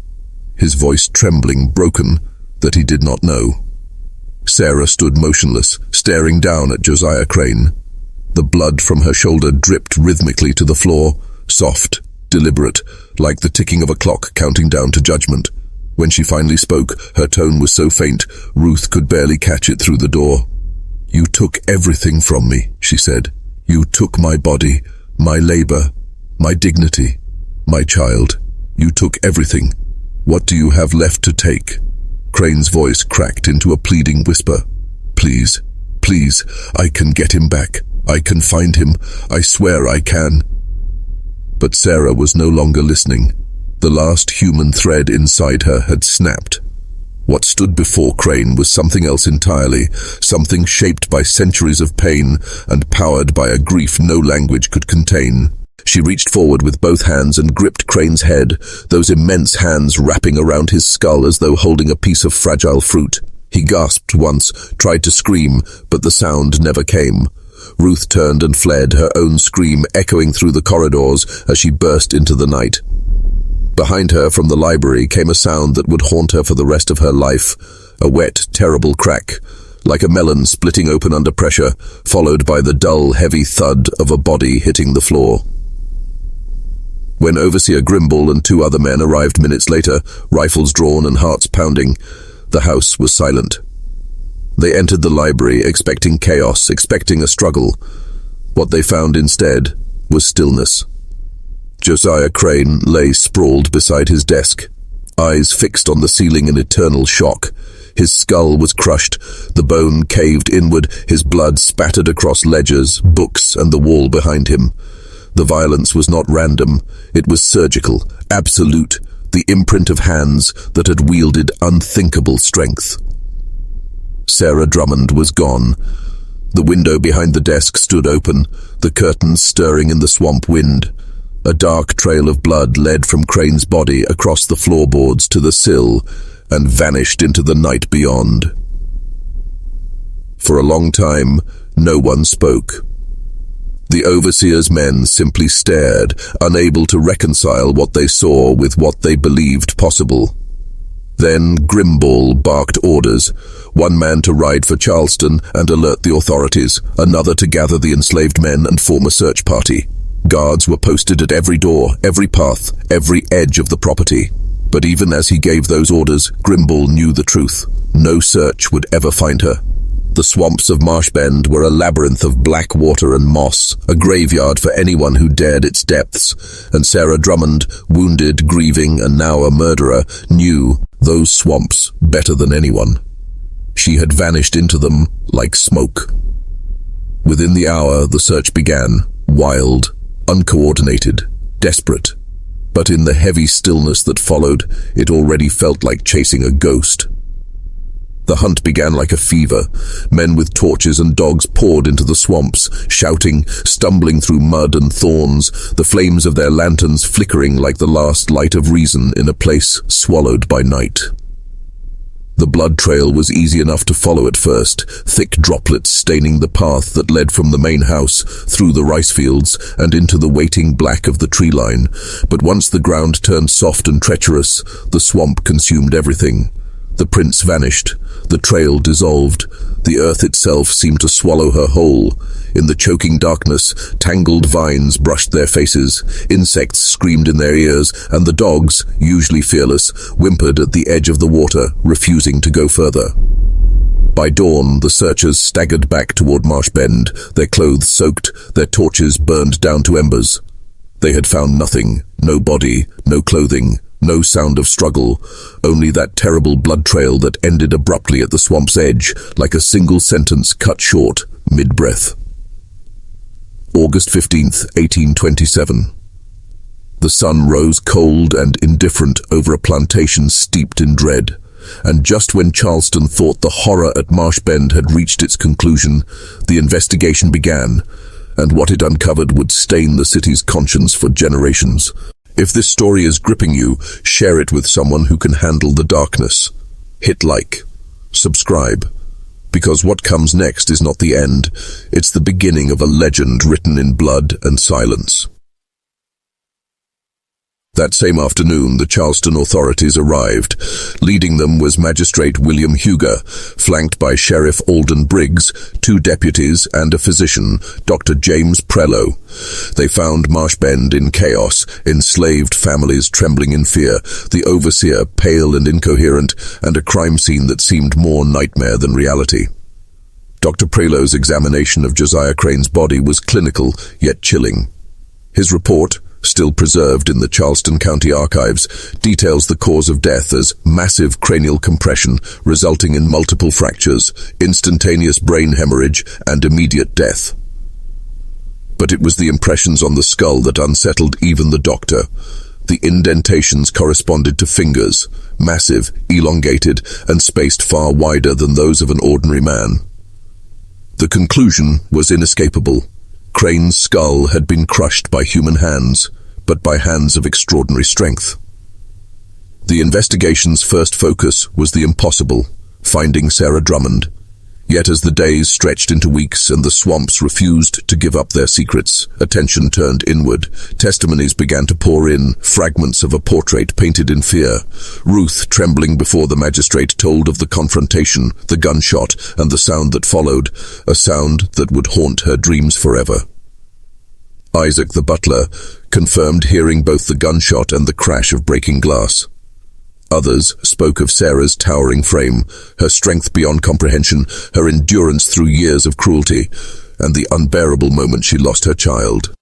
A: his voice trembling, broken, that he did not know. Sarah stood motionless, staring down at Josiah Crane. The blood from her shoulder dripped rhythmically to the floor, soft, deliberate, like the ticking of a clock counting down to judgment. When she finally spoke, her tone was so faint, Ruth could barely catch it through the door. "You took everything from me," she said. "You took my body, my labor, my dignity, my child. You took everything. What do you have left to take?" Crane's voice cracked into a pleading whisper. "Please, please, I can get him back. I can find him. I swear I can." But Sarah was no longer listening. The last human thread inside her had snapped. What stood before Crane was something else entirely, something shaped by centuries of pain and powered by a grief no language could contain. She reached forward with both hands and gripped Crane's head, those immense hands wrapping around his skull as though holding a piece of fragile fruit. He gasped once, tried to scream, but the sound never came. Ruth turned and fled, her own scream echoing through the corridors as she burst into the night. Behind her from the library came a sound that would haunt her for the rest of her life, a wet, terrible crack, like a melon splitting open under pressure, followed by the dull, heavy thud of a body hitting the floor. When Overseer Grimble and 2 other men arrived minutes later, rifles drawn and hearts pounding, the house was silent. They entered the library expecting chaos, expecting a struggle. What they found instead was stillness. Josiah Crane lay sprawled beside his desk, eyes fixed on the ceiling in eternal shock. His skull was crushed, the bone caved inward, his blood spattered across ledgers, books, and the wall behind him. The violence was not random, it was surgical, absolute, the imprint of hands that had wielded unthinkable strength. Sarah Drummond was gone. The window behind the desk stood open, the curtains stirring in the swamp wind. A dark trail of blood led from Crane's body across the floorboards to the sill and vanished into the night beyond. For a long time, no one spoke. The overseer's men simply stared, unable to reconcile what they saw with what they believed possible. Then Grimble barked orders, one man to ride for Charleston and alert the authorities, another to gather the enslaved men and form a search party. Guards were posted at every door, every path, every edge of the property. But even as he gave those orders, Grimble knew the truth. No search would ever find her. The swamps of Marshbend were a labyrinth of black water and moss, a graveyard for anyone who dared its depths, and Sarah Drummond, wounded, grieving, and now a murderer, knew those swamps better than anyone. She had vanished into them like smoke. Within the hour, the search began, wild, uncoordinated, desperate. But in the heavy stillness that followed, it already felt like chasing a ghost. The hunt began like a fever. Men with torches and dogs poured into the swamps, shouting, stumbling through mud and thorns, the flames of their lanterns flickering like the last light of reason in a place swallowed by night. The blood trail was easy enough to follow at first, thick droplets staining the path that led from the main house, through the rice fields, and into the waiting black of the tree line. But once the ground turned soft and treacherous, the swamp consumed everything. The prints vanished, the trail dissolved, the earth itself seemed to swallow her whole. In the choking darkness, tangled vines brushed their faces, insects screamed in their ears, and the dogs, usually fearless, whimpered at the edge of the water, refusing to go further. By dawn, the searchers staggered back toward Marsh Bend, their clothes soaked, their torches burned down to embers. They had found nothing, no body, no clothing, no sound of struggle, only that terrible blood trail that ended abruptly at the swamp's edge, like a single sentence cut short, mid-breath. August 15th, 1827. The sun rose cold and indifferent over a plantation steeped in dread, and just when Charleston thought the horror at Marsh Bend had reached its conclusion, the investigation began, and what it uncovered would stain the city's conscience for generations. If this story is gripping you, share it with someone who can handle the darkness. Hit like. Subscribe. Because what comes next is not the end. It's the beginning of a legend written in blood and silence. That same afternoon, the Charleston authorities arrived. Leading them was Magistrate William Huger, flanked by Sheriff Alden Briggs, 2 deputies, and a physician, Dr. James Prello. They found Marsh Bend in chaos, enslaved families trembling in fear, the overseer pale and incoherent, and a crime scene that seemed more nightmare than reality. Dr. Prello's examination of Josiah Crane's body was clinical, yet chilling. His report, still preserved in the Charleston County Archives, details the cause of death as massive cranial compression resulting in multiple fractures, instantaneous brain hemorrhage, and immediate death. But it was the impressions on the skull that unsettled even the doctor. The indentations corresponded to fingers, massive, elongated, and spaced far wider than those of an ordinary man. The conclusion was inescapable. Crane's skull had been crushed by human hands, but by hands of extraordinary strength. The investigation's first focus was the impossible, finding Sarah Drummond. Yet as the days stretched into weeks and the swamps refused to give up their secrets, attention turned inward. Testimonies began to pour in, fragments of a portrait painted in fear. Ruth, trembling before the magistrate, told of the confrontation, the gunshot, and the sound that followed, a sound that would haunt her dreams forever. Isaac the butler confirmed hearing both the gunshot and the crash of breaking glass. Others spoke of Sarah's towering frame, her strength beyond comprehension, her endurance through years of cruelty, and the unbearable moment she lost her child.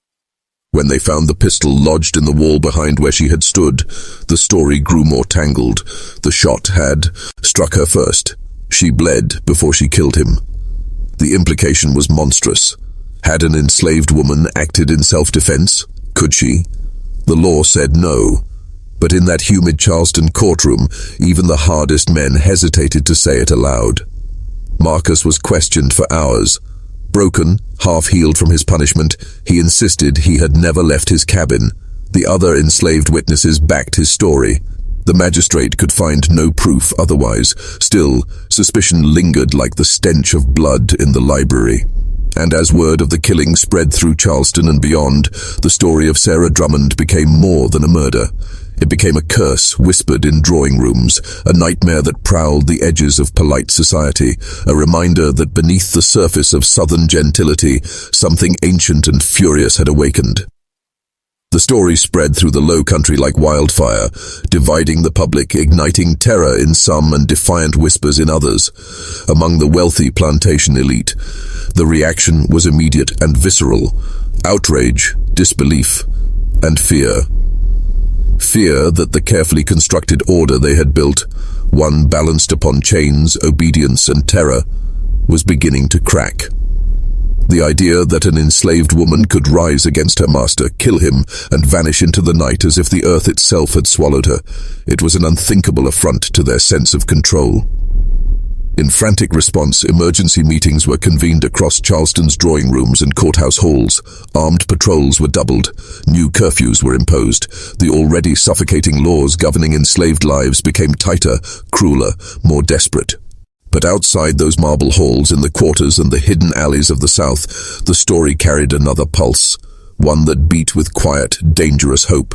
A: When they found the pistol lodged in the wall behind where she had stood, the story grew more tangled. The shot had struck her first. She bled before she killed him. The implication was monstrous. Had an enslaved woman acted in self-defense? Could she? The law said no. But in that humid Charleston courtroom, even the hardest men hesitated to say it aloud. Marcus was questioned for hours. Broken, half-healed from his punishment, he insisted he had never left his cabin. The other enslaved witnesses backed his story. The magistrate could find no proof otherwise. Still, suspicion lingered like the stench of blood in the library. And as word of the killing spread through Charleston and beyond, the story of Sarah Drummond became more than a murder. It became a curse whispered in drawing rooms, a nightmare that prowled the edges of polite society, a reminder that beneath the surface of southern gentility, something ancient and furious had awakened. The story spread through the low country like wildfire, dividing the public, igniting terror in some and defiant whispers in others. Among the wealthy plantation elite, the reaction was immediate and visceral: outrage, disbelief, and fear. Fear that the carefully constructed order they had built, one balanced upon chains, obedience, and terror, was beginning to crack. The idea that an enslaved woman could rise against her master, kill him, and vanish into the night as if the earth itself had swallowed her, it was an unthinkable affront to their sense of control. In frantic response, emergency meetings were convened across Charleston's drawing rooms and courthouse halls. Armed patrols were doubled. New curfews were imposed. The already suffocating laws governing enslaved lives became tighter, crueler, more desperate. But outside those marble halls, in the quarters and the hidden alleys of the South, the story carried another pulse, one that beat with quiet, dangerous hope.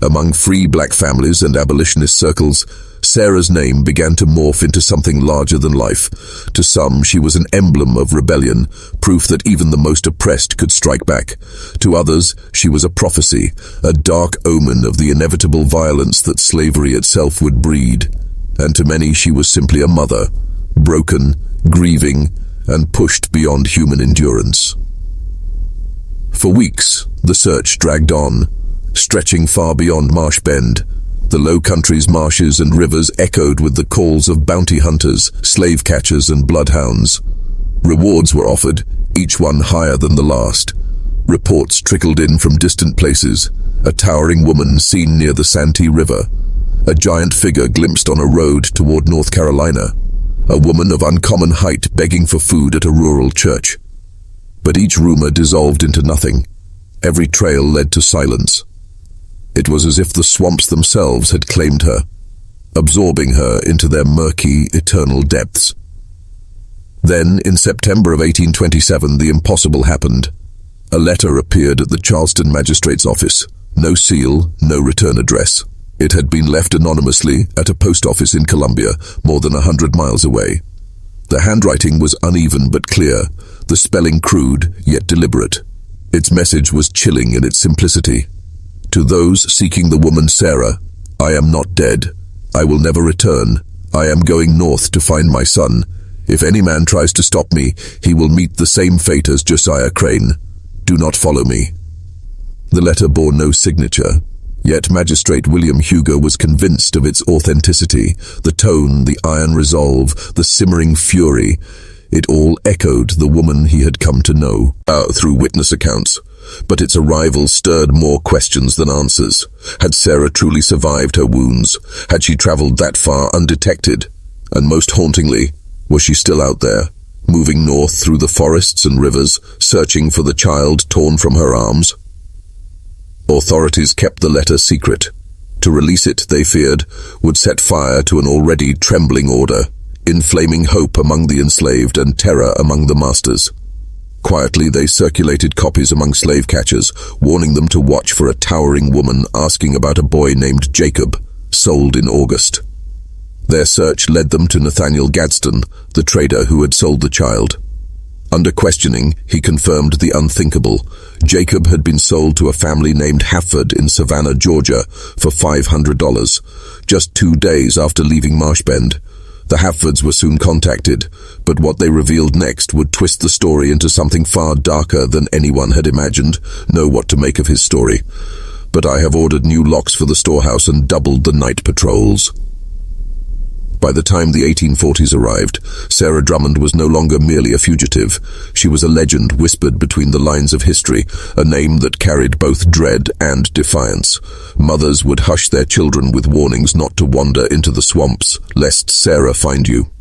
A: Among free black families and abolitionist circles, Sarah's name began to morph into something larger than life. To some, she was an emblem of rebellion, proof that even the most oppressed could strike back. To others, she was a prophecy, a dark omen of the inevitable violence that slavery itself would breed. And to many, she was simply a mother, broken, grieving, and pushed beyond human endurance. For weeks, the search dragged on, stretching far beyond Marsh Bend. The Low Country's marshes and rivers echoed with the calls of bounty hunters, slave catchers, and bloodhounds. Rewards were offered, each one higher than the last. Reports trickled in from distant places, a towering woman seen near the Santee River, a giant figure glimpsed on a road toward North Carolina, a woman of uncommon height begging for food at a rural church. But each rumor dissolved into nothing. Every trail led to silence. It was as if the swamps themselves had claimed her, absorbing her into their murky, eternal depths. Then, in September of 1827, the impossible happened. A letter appeared at the Charleston magistrate's office. No seal, no return address. It had been left anonymously at a post office in Columbia, more than 100 miles away. The handwriting was uneven but clear, the spelling crude yet deliberate. Its message was chilling in its simplicity. To those seeking the woman Sarah, I am not dead. I will never return. I am going north to find my son. If any man tries to stop me, he will meet the same fate as Josiah Crane. Do not follow me. The letter bore no signature, yet Magistrate William Huger was convinced of its authenticity. The tone, the iron resolve, the simmering fury. It all echoed the woman he had come to know through witness accounts. But its arrival stirred more questions than answers. Had Sarah truly survived her wounds? Had she traveled that far undetected? And most hauntingly, was she still out there, moving north through the forests and rivers, searching for the child torn from her arms? Authorities kept the letter secret. To release it, they feared, would set fire to an already trembling order, inflaming hope among the enslaved and terror among the masters. Quietly, they circulated copies among slave catchers, warning them to watch for a towering woman asking about a boy named Jacob, sold in August. Their search led them to Nathaniel Gadsden, the trader who had sold the child. Under questioning, he confirmed the unthinkable. Jacob had been sold to a family named Hafford in Savannah, Georgia, for $500, just 2 days after leaving Marsh Bend. The Haffords were soon contacted, but what they revealed next would twist the story into something far darker than anyone had imagined. Know what to make of his story. But I have ordered new locks for the storehouse and doubled the night patrols. By the time the 1840s arrived, Sarah Drummond was no longer merely a fugitive. She was a legend whispered between the lines of history, a name that carried both dread and defiance. Mothers would hush their children with warnings not to wander into the swamps, lest Sarah find you.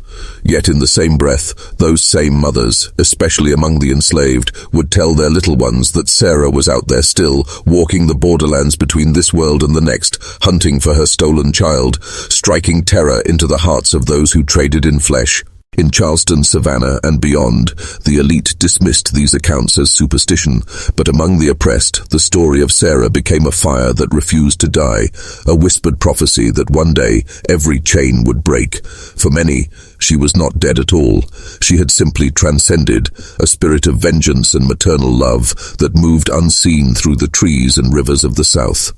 A: Yet in the same breath, those same mothers, especially among the enslaved, would tell their little ones that Sarah was out there still, walking the borderlands between this world and the next, hunting for her stolen child, striking terror into the hearts of those who traded in flesh. In Charleston, Savannah, and beyond, the elite dismissed these accounts as superstition, but among the oppressed, the story of Sarah became a fire that refused to die, a whispered prophecy that one day every chain would break. For many, she was not dead at all. She had simply transcended, a spirit of vengeance and maternal love that moved unseen through the trees and rivers of the South.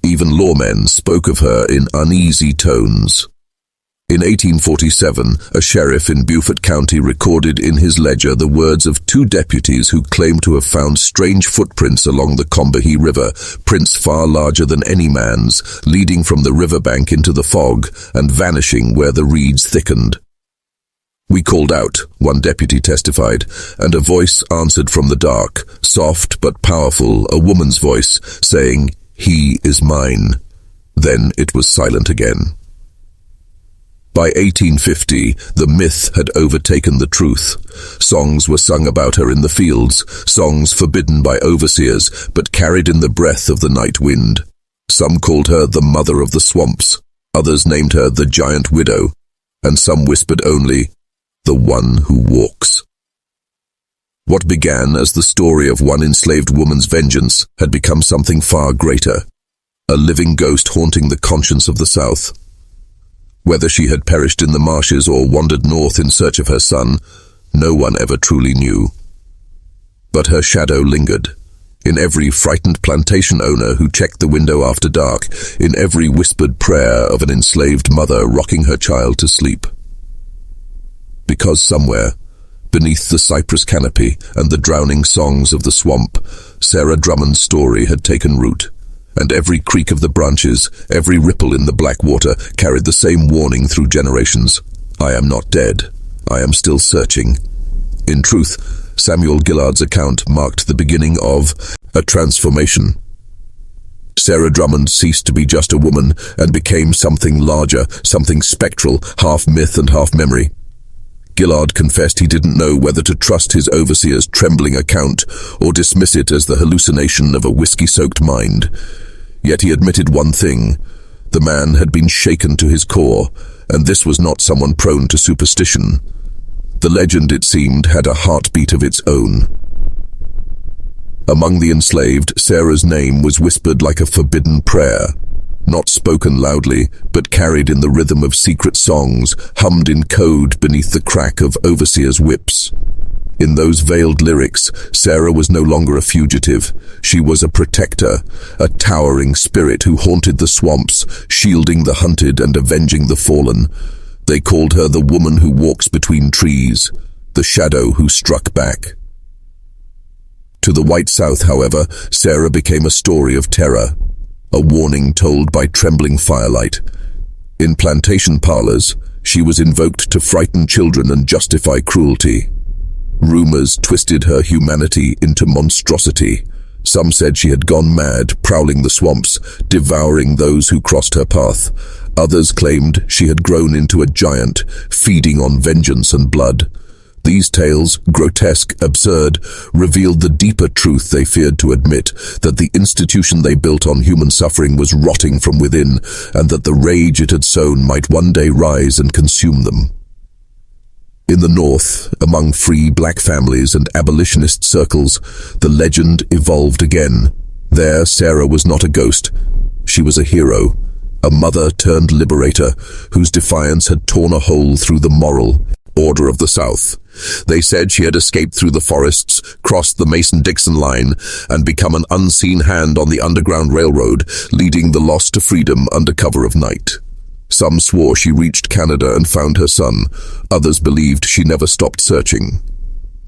A: Even lawmen spoke of her in uneasy tones. In 1847, a sheriff in Beaufort County recorded in his ledger the words of 2 deputies who claimed to have found strange footprints along the Combahee River, prints far larger than any man's, leading from the riverbank into the fog and vanishing where the reeds thickened. We called out, one deputy testified, and a voice answered from the dark, soft but powerful, a woman's voice, saying, "He is mine." Then it was silent again. By 1850, the myth had overtaken the truth. Songs were sung about her in the fields, songs forbidden by overseers, but carried in the breath of the night wind. Some called her the mother of the swamps, others named her the giant widow, and some whispered only, the one who walks. What began as the story of one enslaved woman's vengeance had become something far greater, a living ghost haunting the conscience of the South. Whether she had perished in the marshes or wandered north in search of her son, no one ever truly knew. But her shadow lingered, in every frightened plantation owner who checked the window after dark, in every whispered prayer of an enslaved mother rocking her child to sleep. Because somewhere, beneath the cypress canopy and the drowning songs of the swamp, Sarah Drummond's story had taken root, and every creak of the branches, every ripple in the black water carried the same warning through generations. I am not dead. I am still searching. In truth, Samuel Gillard's account marked the beginning of a transformation. Sarah Drummond ceased to be just a woman and became something larger, something spectral, half myth and half memory. Gillard confessed he didn't know whether to trust his overseer's trembling account or dismiss it as the hallucination of a whiskey-soaked mind. Yet he admitted one thing: the man had been shaken to his core, and this was not someone prone to superstition. The legend, it seemed, had a heartbeat of its own. Among the enslaved, Sarah's name was whispered like a forbidden prayer, not spoken loudly, but carried in the rhythm of secret songs, hummed in code beneath the crack of overseers' whips. In those veiled lyrics, Sarah was no longer a fugitive. She was a protector, a towering spirit who haunted the swamps, shielding the hunted and avenging the fallen. They called her the woman who walks between trees, the shadow who struck back. To the white South, however, Sarah became a story of terror, a warning told by trembling firelight. In plantation parlors, she was invoked to frighten children and justify cruelty. Rumors twisted her humanity into monstrosity. Some said she had gone mad, prowling the swamps, devouring those who crossed her path. Others claimed she had grown into a giant, feeding on vengeance and blood. These tales, grotesque, absurd, revealed the deeper truth they feared to admit, that the institution they built on human suffering was rotting from within, and that the rage it had sown might one day rise and consume them. In the North, among free black families and abolitionist circles, the legend evolved again. There, Sarah was not a ghost. She was a hero, a mother-turned-liberator whose defiance had torn a hole through the moral order of the South. They said she had escaped through the forests, crossed the Mason-Dixon line, and become an unseen hand on the Underground Railroad, leading the lost to freedom under cover of night. Some swore she reached Canada and found her son. Others believed she never stopped searching.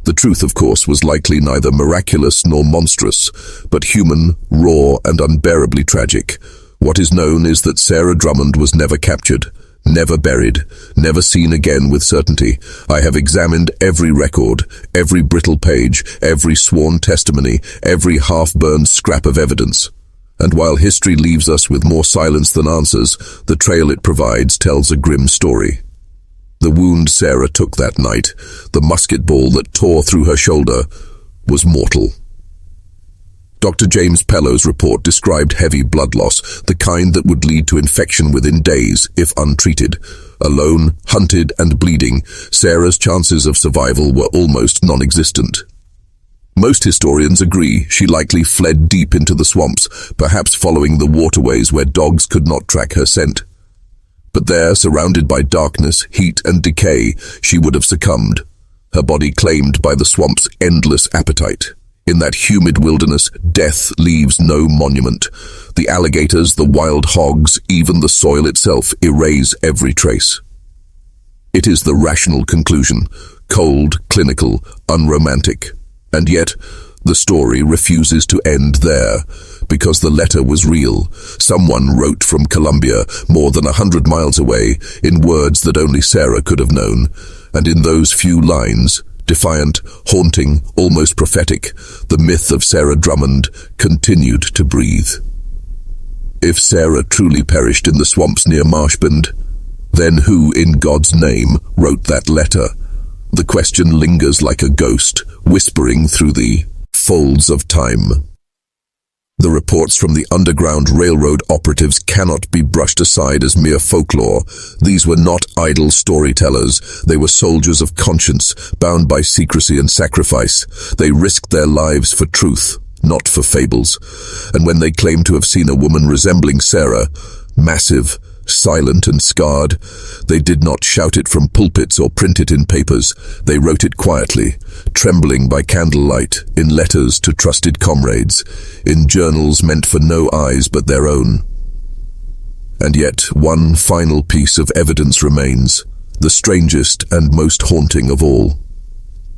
A: The truth, of course, was likely neither miraculous nor monstrous, but human, raw, and unbearably tragic. What is known is that Sarah Drummond was never captured, never buried, never seen again with certainty. I have examined every record, every brittle page, every sworn testimony, every half-burned scrap of evidence. And while history leaves us with more silence than answers, the trail it provides tells a grim story. The wound Sarah took that night, the musket ball that tore through her shoulder, was mortal. Dr. James Pello's report described heavy blood loss, the kind that would lead to infection within days if untreated. Alone, hunted, and bleeding, Sarah's chances of survival were almost non-existent. Most historians agree she likely fled deep into the swamps, perhaps following the waterways where dogs could not track her scent. But there, surrounded by darkness, heat, and decay, she would have succumbed, her body claimed by the swamp's endless appetite. In that humid wilderness, death leaves no monument. The alligators, the wild hogs, even the soil itself erase every trace. It is the rational conclusion, cold, clinical, unromantic. And yet, the story refuses to end there, because the letter was real. Someone wrote from Colombia, more than 100 miles away, in words that only Sarah could have known. And in those few lines, defiant, haunting, almost prophetic, the myth of Sarah Drummond continued to breathe. If Sarah truly perished in the swamps near Marshbend, Then who, in God's name, wrote that letter? The question lingers like a ghost, whispering through the folds of time. The reports from the Underground Railroad operatives cannot be brushed aside as mere folklore. These were not idle storytellers. They were soldiers of conscience, bound by secrecy and sacrifice. They risked their lives for truth, not for fables. And when they claimed to have seen a woman resembling Sarah, massive, silent and scarred, they did not shout it from pulpits or print it in papers. They wrote it quietly, trembling by candlelight, in letters to trusted comrades, in journals meant for no eyes but their own. And yet, one final piece of evidence remains, the strangest and most haunting of all.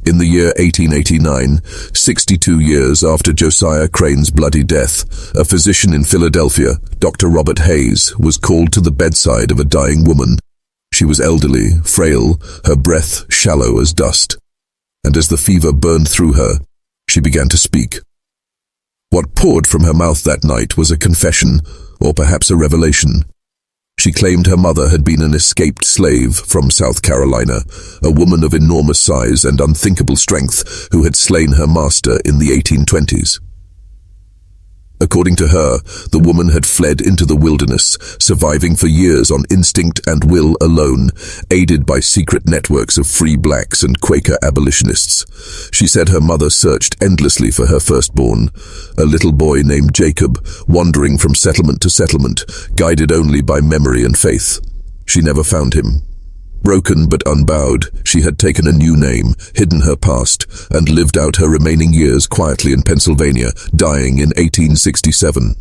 A: In the year 1889, 62 years after Josiah Crane's bloody death, a physician in Philadelphia, Dr. Robert Hayes, was called to the bedside of a dying woman. She was elderly, frail, her breath shallow as dust. And as the fever burned through her, she began to speak. What poured from her mouth that night was a confession, or perhaps a revelation. She claimed her mother had been an escaped slave from South Carolina, a woman of enormous size and unthinkable strength who had slain her master in the 1820s. According to her, the woman had fled into the wilderness, surviving for years on instinct and will alone, aided by secret networks of free blacks and Quaker abolitionists. She said her mother searched endlessly for her firstborn, a little boy named Jacob, wandering from settlement to settlement, guided only by memory and faith. She never found him. Broken but unbowed, she had taken a new name, hidden her past, and lived out her remaining years quietly in Pennsylvania, dying in 1867.